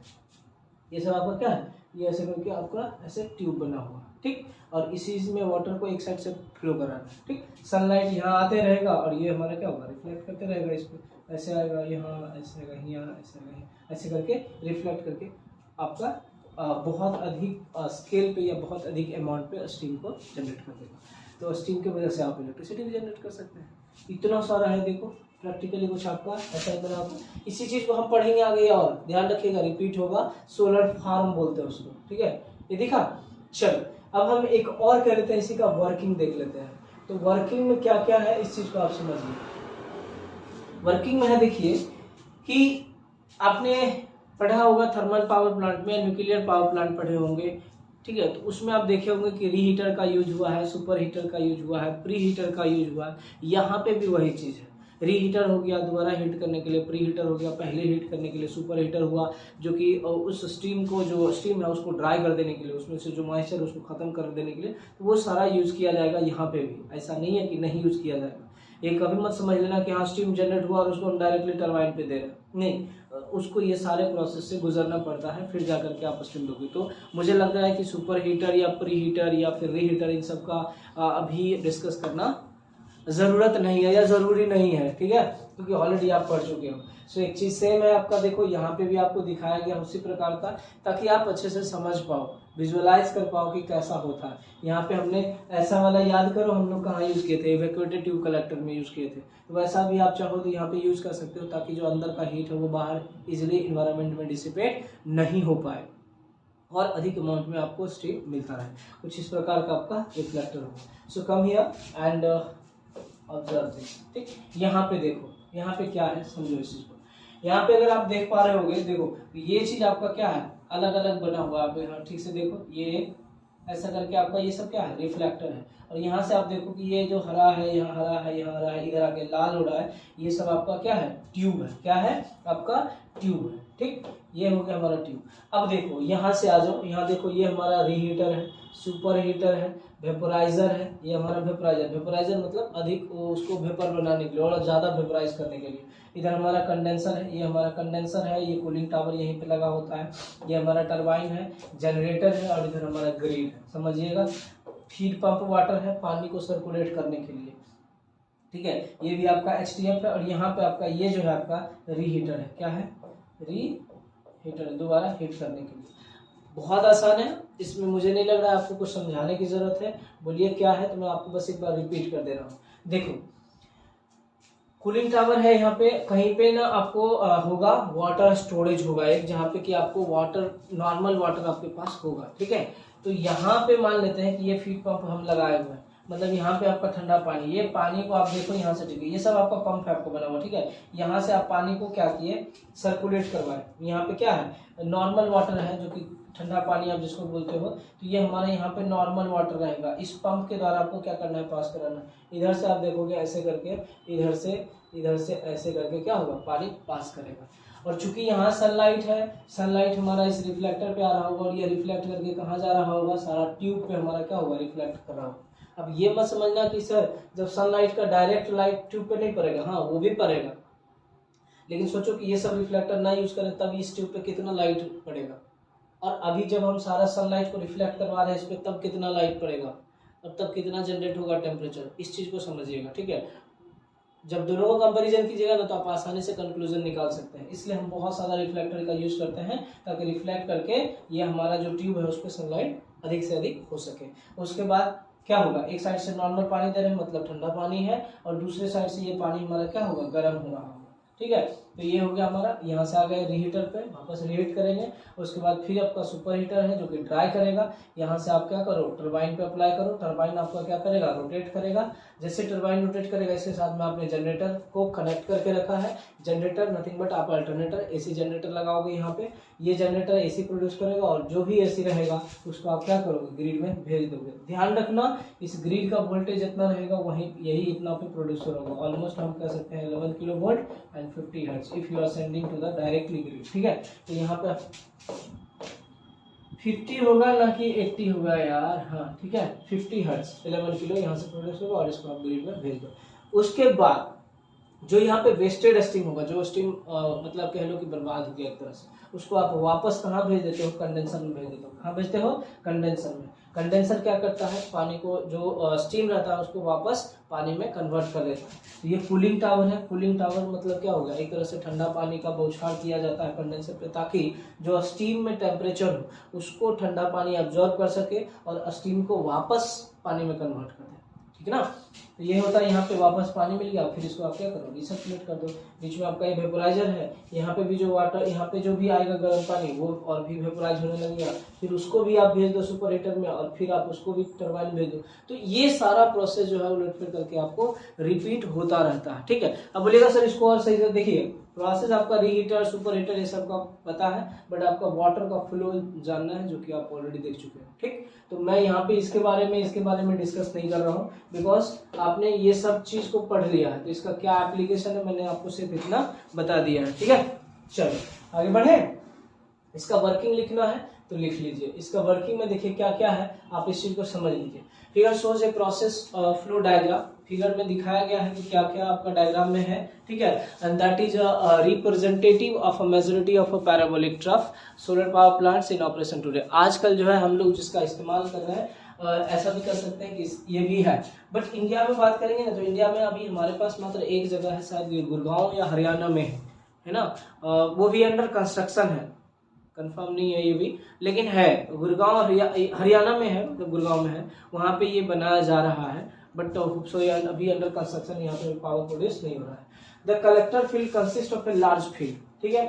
ये सब आपका क्या है, ये ऐसे करके आपका ऐसे ट्यूब बना हुआ है, ठीक। और इसी में वाटर को एक साइड से फ्लो कराना है, ठीक। सनलाइट यहाँ आते रहेगा और ये हमारा क्या होगा, रिफ्लेक्ट करते रहेगा, इस पर ऐसे आएगा, यहाँ ऐसे आएगा, यहाँ ऐसे आएगा, ऐसे करके रिफ्लेक्ट करके आपका बहुत अधिक स्केल पे या बहुत अधिक अमाउंट पे स्टीम को जनरेट कर देगा। तो स्टीम की वजह से आप इलेक्ट्रिसिटी भी जनरेट कर सकते हैं। इतना सारा है, देखो प्रैक्टिकली कुछ आपका ऐसा ही बना होगा। इसी चीज को हम पढ़ेंगे आगे, और ध्यान रखिएगा रिपीट होगा, सोलर फार्म बोलते हैं उसको, ठीक है, ये दिखा। चलो अब हम एक और कह लेते हैं, इसी का वर्किंग देख लेते हैं। तो वर्किंग में क्या क्या है इस चीज को आप समझिए। वर्किंग में है, देखिए कि आपने पढ़ा होगा थर्मल पावर प्लांट में, न्यूक्लियर पावर प्लांट पढ़े होंगे, ठीक है। तो उसमें आप देखे होंगे कि रीहीटर का यूज हुआ है, सुपर हीटर का यूज हुआ है, प्री हीटर का यूज हुआ है। यहाँ पे भी वही चीज है, रीहीटर हो गया दोबारा हीट करने के लिए, प्री हीटर हो गया पहले हीट करने के लिए, सुपर हीटर हुआ जो कि उस स्टीम को, जो स्टीम है उसको ड्राई कर देने के लिए, उसमें से जो मॉइस्चर उसको खत्म कर देने के लिए, तो वो सारा यूज किया जाएगा यहाँ पे भी। ऐसा नहीं है कि नहीं यूज किया जाएगा। ये कभी मत समझ लेना कि हाँ स्टीम जनरेट हुआ और उसको हम डायरेक्टली टरबाइन पे दे रहे हैं, नहीं, उसको ये सारे प्रोसेस से गुजरना पड़ता है, फिर जाकर के आप स्टीम दोगे। तो मुझे लग रहा है कि सुपर हीटर या प्री हीटर या फिर री हीटर, इन सब का अभी डिस्कस करना जरूरत नहीं है या जरूरी नहीं है, ठीक है, क्योंकि ऑलरेडी आप पढ़ चुके हो। सो एक चीज सेम है आपका, देखो यहाँ पे भी आपको दिखाया गया उसी प्रकार का, ताकि आप अच्छे से समझ पाओ, विजुअलाइज कर पाओ कि कैसा होता है। यहाँ पे हमने ऐसा वाला याद करो, हम लोग कहाँ यूज किए थे, इवैक्यूएटेड ट्यूब कलेक्टर में यूज किए थे। तो वैसा भी आप चाहो तो यहाँ पे यूज कर सकते हो, ताकि जो अंदर का हीट है वो बाहर इजिली इन्वायरमेंट में डिसिपेट नहीं हो पाए और अधिक अमाउंट में आपको स्टीम मिलता रहे। कुछ इस प्रकार का आपका रिफ्लेक्टर होगा। So come here and observe this, ठीक। यहाँ पे देखो, यहाँ पे क्या है, समझो इस चीज को। यहाँ पे अगर आप देख पा रहे होगे, देखो ये चीज आपका क्या है, अलग अलग बना हुआ है। आप यहाँ ठीक से देखो, ये ऐसा करके आपका ये सब क्या है, रिफ्लेक्टर है। और यहाँ से आप देखो कि ये जो हरा है, यहाँ हरा है, यहाँ हरा है, इधर आके लाल हो रहा है, ये सब आपका क्या है, ट्यूब है। क्या है आपका, ट्यूब है, ठीक। ये हो गया हमारा ट्यूब। अब देखो यहाँ से आ जाओ, यहाँ देखो ये हमारा रीहीटर है, सुपर हीटर है, वेपोराइजर है, ये हमारा वेपोराइजर। वेपोराइजर मतलब अधिक उसको वेपर बनाने के लिए और ज्यादा वेपोराइज करने के लिए। इधर हमारा कंडेंसर है, ये हमारा कंडेंसर है, ये कूलिंग टावर यहीं पे लगा होता है। ये हमारा टरबाइन है, जनरेटर है, और इधर हमारा ग्रिड है, समझिएगा। फीड पंप वाटर है, पानी को सर्कुलेट करने के लिए, ठीक है। ये भी आपका HTF है। और यहाँ पे आपका ये जो है आपका रीहीटर है, क्या है, रीहीटर, दोबारा हीट करने के लिए। बहुत आसान है, इसमें मुझे नहीं लग रहा है आपको कुछ समझाने की जरूरत है। बोलिए क्या है, तो मैं आपको बस एक बार रिपीट कर दे रहा हूँ। देखो कूलिंग टावर है, यहाँ पे कहीं पे ना आपको होगा वाटर स्टोरेज होगा एक, जहाँ पे कि आपको वाटर, नॉर्मल वाटर आपके पास होगा, ठीक है। तो यहाँ पे मान लेते हैं कि ये फीड पंप हम लगाए हुए हैं, मतलब यहाँ पे आपका ठंडा पानी, ये पानी को आप देखो यहाँ से, ठीक है, ये सब आपका पंप है आपको बना हुआ, ठीक है। यहाँ से आप पानी को क्या किए, सर्कुलेट करवाए। यहाँ पे क्या है, नॉर्मल वाटर है, जो कि ठंडा पानी आप जिसको बोलते हो। तो ये हमारे यहाँ पे नॉर्मल वाटर रहेगा, इस पंप के द्वारा आपको क्या करना है, पास कराना है। इधर से आप देखोगे ऐसे करके, इधर से ऐसे करके क्या होगा, पानी पास करेगा। और चूंकि यहाँ सनलाइट है, सनलाइट हमारा इस रिफ्लेक्टर पे आ रहा होगा, और ये रिफ्लेक्ट करके कहाँ जा रहा होगा, सारा ट्यूब पे हमारा क्या होगा, रिफ्लेक्ट कर रहा होगा। अब ये मत समझना कि सर जब सनलाइट का डायरेक्ट लाइट ट्यूब पे नहीं पड़ेगा, हाँ वो भी पड़ेगा, लेकिन सोचो कि ये सब रिफ्लेक्टर ना यूज करें तब इस ट्यूब पे कितना लाइट पड़ेगा, और अभी जब हम सारा सनलाइट को रिफ्लेक्ट करवा रहे हैं इस पे तब कितना लाइट पड़ेगा, तब कितना जनरेट होगा टेम्परेचर, इस चीज को समझिएगा, ठीक है। जब दोनों का कंपैरिजन कीजिएगा ना तो आप आसानी से कंक्लूजन निकाल सकते हैं। इसलिए हम बहुत सारा रिफ्लेक्टर का यूज करते हैं ताकि रिफ्लेक्ट करके ये हमारा जो ट्यूब है उस पर सनलाइट अधिक से अधिक हो सके। उसके बाद क्या होगा, एक साइड से नॉर्मल पानी दे रहे हैं मतलब ठंडा पानी है, और दूसरे साइड से ये पानी हमारा क्या होगा, गर्म हो रहा होगा, ठीक है। तो ये हो गया हमारा, यहाँ से आ गए रीहीटर पे, वापस रीहीट करेंगे। उसके बाद फिर आपका सुपर हीटर है जो कि ड्राई करेगा। यहाँ से आप क्या करो, टरबाइन पे अप्लाई करो, टरबाइन आपका क्या करेगा, रोटेट करेगा। जैसे टरबाइन रोटेट करेगा इसके साथ में आपने जनरेटर को कनेक्ट करके रखा है। जनरेटर नथिंग बट आप अल्टरनेटर एसी जनरेटर लगाओगे यहाँ पे, ये जनरेटर एसी प्रोड्यूस करेगा, और जो भी एसी रहेगा उसको आप क्या करोगे, ग्रिड में भेज दोगे। ध्यान रखना इस ग्रिड का वोल्टेज जितना रहेगा वही यही इतना पे प्रोड्यूसर होगा। ऑलमोस्ट हम कह सकते हैं 11 kilo volt and 50 hertz if you are sending to the directly grid, ठीक है। तो यहाँ पे 50 होगा ना कि 80 होगा यार, हाँ ठीक है, 50 हर्ट्ज 11 किलो यहाँ से प्रोड्यूस होगा और इसको आप ग्रिड में भेज दो। उसके बाद जो यहाँ पे वेस्टेड स्टीम होगा, जो स्टीम मतलब कह लो कि बर्बाद हो गया एक तरह से, उसको आप वापस कहाँ भेज देते हो, कंडेंसर में भेज देते हो। कहाँ भेजते हो, कंडेंसर में। कंडेंसर क्या करता है, पानी को जो स्टीम रहता है उसको वापस पानी में कन्वर्ट कर देता है। तो ये कूलिंग टावर है। कूलिंग टावर मतलब क्या होगा, एक तरह से ठंडा पानी का बौछार किया जाता है कंडेंसर पे, ताकि जो स्टीम में टेम्परेचर हो उसको ठंडा पानी अब्जॉर्ब कर सके और स्टीम को वापस पानी में कन्वर्ट कर दे, ठीक है ना। तो ये होता है, यहाँ पे वापस पानी मिल गया, फिर इसको आप क्या करो, रिसर्कुलेट कर दो। बीच में आपका ये वेपोराइजर है, यहाँ पे भी जो वाटर, यहाँ पे जो भी आएगा गर्म पानी वो और भी वेपोराइज होने लगेगा, फिर उसको भी आप भेज दो सुपर हीटर में, और फिर आप उसको भी टरबाइन भेज दो। तो ये सारा प्रोसेस जो है उलटफेर करके आपको रिपीट होता रहता है, ठीक है। अब बोलिएगा सर इसको और सही से देखिए, प्रोसेस आपका रीहीटर सुपर हीटर ये सब का पता है, बट आपका वाटर का फ्लो जानना है जो कि आप ऑलरेडी देख चुके हैं, ठीक। तो मैं यहाँ पे इसके बारे में डिस्कस नहीं कर रहा हूँ, बिकॉज आपने ये सब चीज को पढ़ लिया है। तो इसका क्या एप्लीकेशन है मैंने आपको सिर्फ इतना बता दिया है, ठीक है। चलो आगे बढ़े। इसका वर्किंग लिखना है तो लिख लीजिए। इसका वर्किंग में देखिए क्या क्या है, आप इस चीज को समझ लीजिए। Figure shows a process flow diagram. Figure में दिखाया गया है कि क्या क्या आपका डायग्राम में है, ठीक है। And that is a representative of a majority of a parabolic trough solar power plants in operation today. आजकल जो है हम लोग जिसका इस्तेमाल कर रहे हैं, ऐसा भी कर सकते हैं कि ये भी है, बट इंडिया में बात करेंगे ना तो इंडिया में अभी हमारे पास मात्र एक जगह है, शायद गुड़गांव या हरियाणा में है ना। वो भी अंडर कंस्ट्रक्शन है, कंफर्म नहीं है ये भी, लेकिन है गुड़गांव हरियाणा में है, मतलब गुड़गांव में है, वहाँ पे ये बनाया जा रहा है, बट अभी अंडर कंस्ट्रक्शन, यहाँ पे पावर प्रोड्यूस नहीं हो रहा है। The collector field consist of a large field, ठीक है,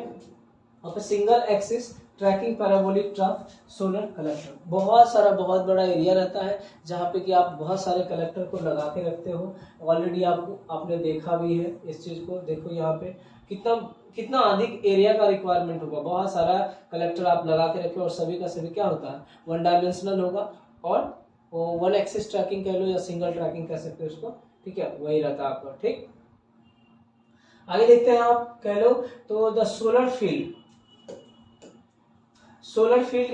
of a single axis tracking parabolic trough solar collector. बहुत बड़ा एरिया रहता है जहाँ पे कि आप बहुत सारे कलेक्टर को लगा के रखते हो। ऑलरेडी आपने देखा भी है इस चीज को। देखो यहाँ पे कितना अधिक एरिया का रिक्वायरमेंट होगा, बहुत सारा कलेक्टर आप लगा के रखे और सभी का सभी क्या होता है, वन डायमेंशनल होगा और वन एक्सिस ट्रैकिंग कह लो या सिंगल ट्रैकिंग कह सकते हो उसको, ठीक है, वही रहता है आपका, ठीक। आगे देखते हैं, आप कह लो तो the solar field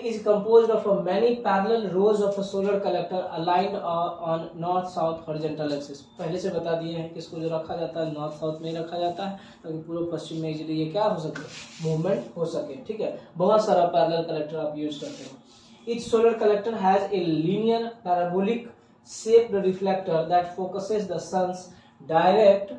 is composed of many parallel rows of a solar collector aligned on north south horizontal axis। पहले से बता दिए हैं कि इसको जो रखा जाता है नॉर्थ साउथ में ही रखा जाता है ताकि पूर्व पश्चिम में इजीली ये क्या हो सके, मूवमेंट हो सके, ठीक है। बहुत सारा पैरेलल कलेक्टर आप यूज करते हो। Each solar collector has a linear parabolic shaped reflector that focuses the sun's direct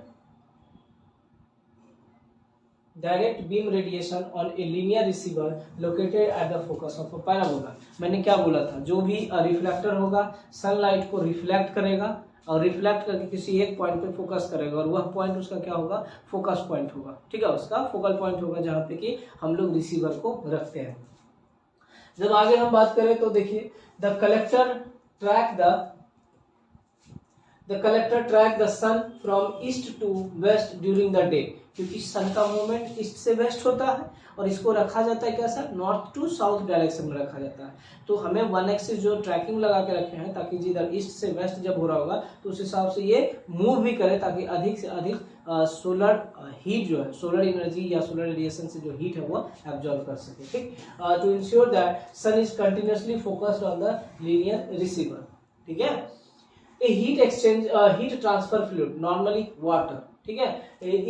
beam radiation on a linear receiver located at the focus of a parabola। मैंने क्या बोला था, जो भी रिफ्लेक्टर होगा सनलाइट को रिफ्लेक्ट करेगा और रिफ्लेक्ट करके किसी एक पॉइंट पे फोकस करेगा, और वह पॉइंट उसका क्या होगा, फोकस पॉइंट होगा, ठीक है, उसका फोकल पॉइंट होगा जहाँ पे कि हम लोग रिसीवर को रखते हैं। जब आगे हम बात करें तो देखिए the collector track the sun from east to west during the day, क्योंकि सन का मूवमेंट ईस्ट से वेस्ट होता है और इसको रखा जाता है कैसा, नॉर्थ टू साउथ डायरेक्शन में रखा जाता है। तो हमें वन एक्सिस जो ट्रैकिंग लगा के रखे हैं ताकि जिधर ईस्ट से वेस्ट जब हो रहा होगा तो उस हिसाब से ये मूव भी करे ताकि अधिक से अधिक सोलर हीट जो है, सोलर एनर्जी या सोलर रेडिएशन से जो हीट है वो एब्जॉर्ब कर सके, ठीक। To ensure that sun is continuously focused on the linear receiver, ठीक है। A heat transfer fluid, normally water, ठीक है,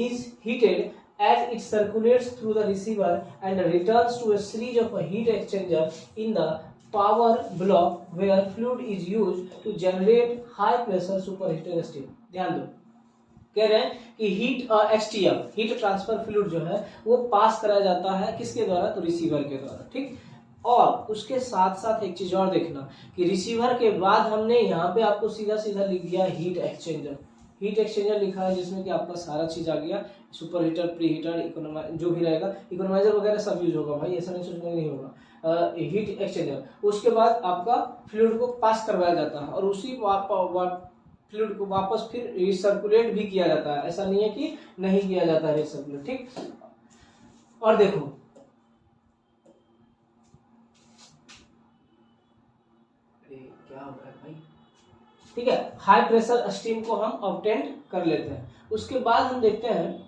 is heated as it circulates through the receiver and returns to a series of a heat exchanger in the power block where fluid is used to generate high pressure superheated steam। ध्यान दो, कह रहे हैं कि heat एक्सटीएफ heat transfer fluid जो है वो पास कराया जाता है किसके द्वारा, तो रिसीवर के द्वारा, ठीक। और उसके साथ साथ एक चीज और देखना कि रिसीवर के बाद हमने यहाँ पे आपको सीधा सीधा लिख दिया हीट एक्सचेंजर। हीट एक्सचेंजर लिखा है जिसमें कि आपका सारा चीज आ गया, super heater, pre heater, economiser जो भी रहेगा, इकोनोमाइजर वगैरह सब यूज होगा भाई, ऐसा नहीं सोचना नहीं होगा। हीट एक्सचेंजर, उसके बाद आपका फ्लूइड को पास करवाया जाता है और उसी फ्लूइड को वापस फिर रिसर्कुलेट भी किया जाता है, ऐसा नहीं है कि नहीं किया जाता है रिसर्कुलेट, ठीक। और देखो क्या हो रहा है भाई, ठीक है, हाई प्रेशर स्टीम को हम ऑब्टेन कर लेते हैं। उसके बाद हम देखते हैं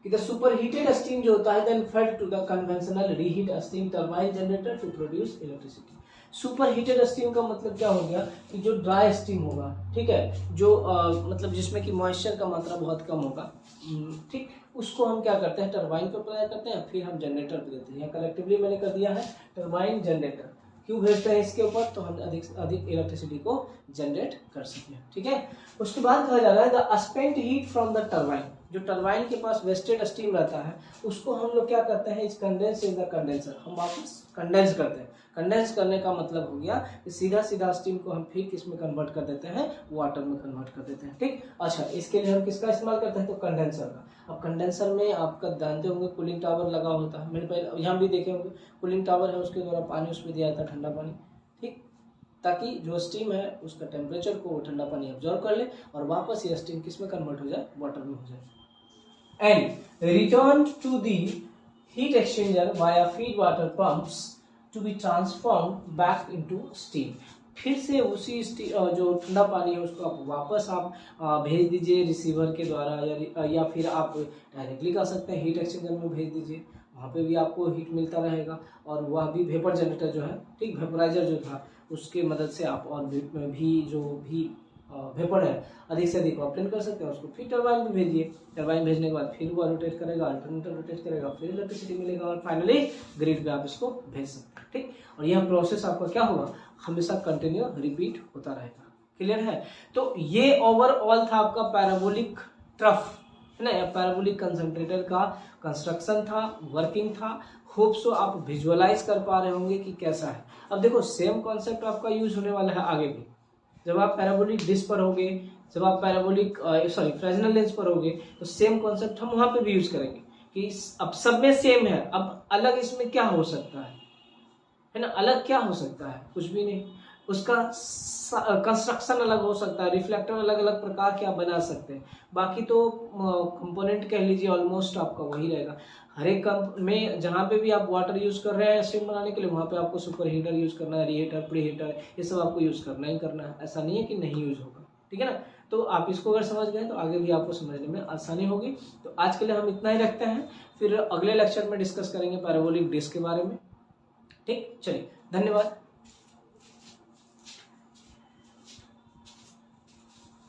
कि द सुपरहीटेड स्टीम जो होता है then fed to the conventional reheat steam turbine generator to produce electricity. Super heated steam का मतलब क्या हो गया कि जो ड्राई स्टीम होगा, ठीक है, जो मतलब जिसमें कि मॉइस्चर का मात्रा बहुत कम होगा, ठीक, उसको हम क्या करते हैं, टरबाइन को अप्लाई करते हैं, फिर हम जनरेटर पे देते हैं। कलेक्टिवली मैंने कर दिया है टरबाइन जनरेटर, क्यों भेजते हैं इसके ऊपर, तो हम अधिक इलेक्ट्रिसिटी को जनरेट कर सकें, ठीक है। उसके बाद कहा जा रहा है the spent heat from the turbine, जो टरबाइन के पास वेस्टेड स्टीम रहता है उसको हम लोग क्या करते हैं, इस कंडेंस इन द कंडेंसर, हम वापस कंडेंस करते हैं। कंडेंस करने का मतलब हो गया कि सीधा सीधा स्टीम को हम फिर किस में कन्वर्ट कर देते हैं, वाटर में कन्वर्ट कर देते हैं, ठीक। अच्छा, इसके लिए हम किसका इस्तेमाल करते हैं, तो कंडेंसर का। अब कंडेंसर में आपका जानते होंगे कूलिंग टावर लगा होता है, मैंने पहले यहाँ भी देखे होंगे कूलिंग टावर है, उसके द्वारा पानी उसमें दिया जाता है, ठंडा पानी, ठीक, ताकि जो स्टीम है उसका टेम्परेचर को वो ठंडा पानी ऑब्जर्व कर ले और वापस ये स्टीम किस में कन्वर्ट हो जाए, वाटर में हो जाए, and returned to the heat exchanger via feed water pumps to be transformed back into steam। फिर से उसी जो ठंडा पानी है उसको आप वापस भेज दीजिए रिसीवर के द्वारा, या फिर आप डायरेक्टली कर सकते हैं हीट एक्सचेंजर में भेज दीजिए, वहाँ पे भी आपको हीट मिलता रहेगा और वह भी वेपर जनरेटर जो है, ठीक, वेपराइजर जो था उसके मदद से आप और भी जो भी वेपर है अधिक से अधिक ऑब्टेन कर सकते हैं। उसको फिर टरबाइन में भेजिए, टरबाइन भेजने के बाद फिर वो रोटेट करेगा, अल्टरनेटर रोटेट करेगा, फिर इलेक्ट्रिसिटी मिलेगा और फाइनली ग्रिड पे आप इसको भेज सकते हैं, ठीक। और यह प्रोसेस आपका क्या होगा, हमेशा कंटिन्यू रिपीट होता रहेगा। क्लियर है? तो ये ओवरऑल था आपका पैराबोलिक ट्रफ, है ना, या पैराबोलिक कंसंट्रेटर का कंस्ट्रक्शन था, वर्किंग था। होप सो आप विजुअलाइज कर पा रहे होंगे कि कैसा है। अब देखो सेम कॉन्सेप्ट आपका यूज होने वाला है आगे भी, जब आप पैराबोलिक डिस्क पर होगे, जब आप पैराबोलिक फ्रेजनल लेंस पर होगे, तो सेम कॉन्सेप्ट हम वहां पे भी यूज करेंगे कि अब सब में सेम है, अब अलग इसमें क्या हो सकता है ना, अलग क्या हो सकता है, कुछ भी नहीं। उसका कंस्ट्रक्शन अलग हो सकता है, रिफ्लेक्टर अलग अलग प्रकार के आप बना सकते हैं, बाकी तो कंपोनेंट कह लीजिए ऑलमोस्ट आपका वही रहेगा। हर एक कंप में जहाँ पे भी आप वाटर यूज कर रहे हैं स्टीम बनाने के लिए, वहाँ पे आपको सुपर हीटर यूज करना है, रीहीटर, प्री हीटर, ये सब आपको यूज करना ही करना है, ऐसा नहीं है कि नहीं यूज होगा, ठीक है ना। तो आप इसको अगर समझ गए तो आगे भी आपको समझने में आसानी होगी। तो आज के लिए हम इतना ही रखते हैं, फिर अगले लेक्चर में डिस्कस करेंगे पैराबोलिक डिस्क के बारे में, ठीक। चलिए, धन्यवाद।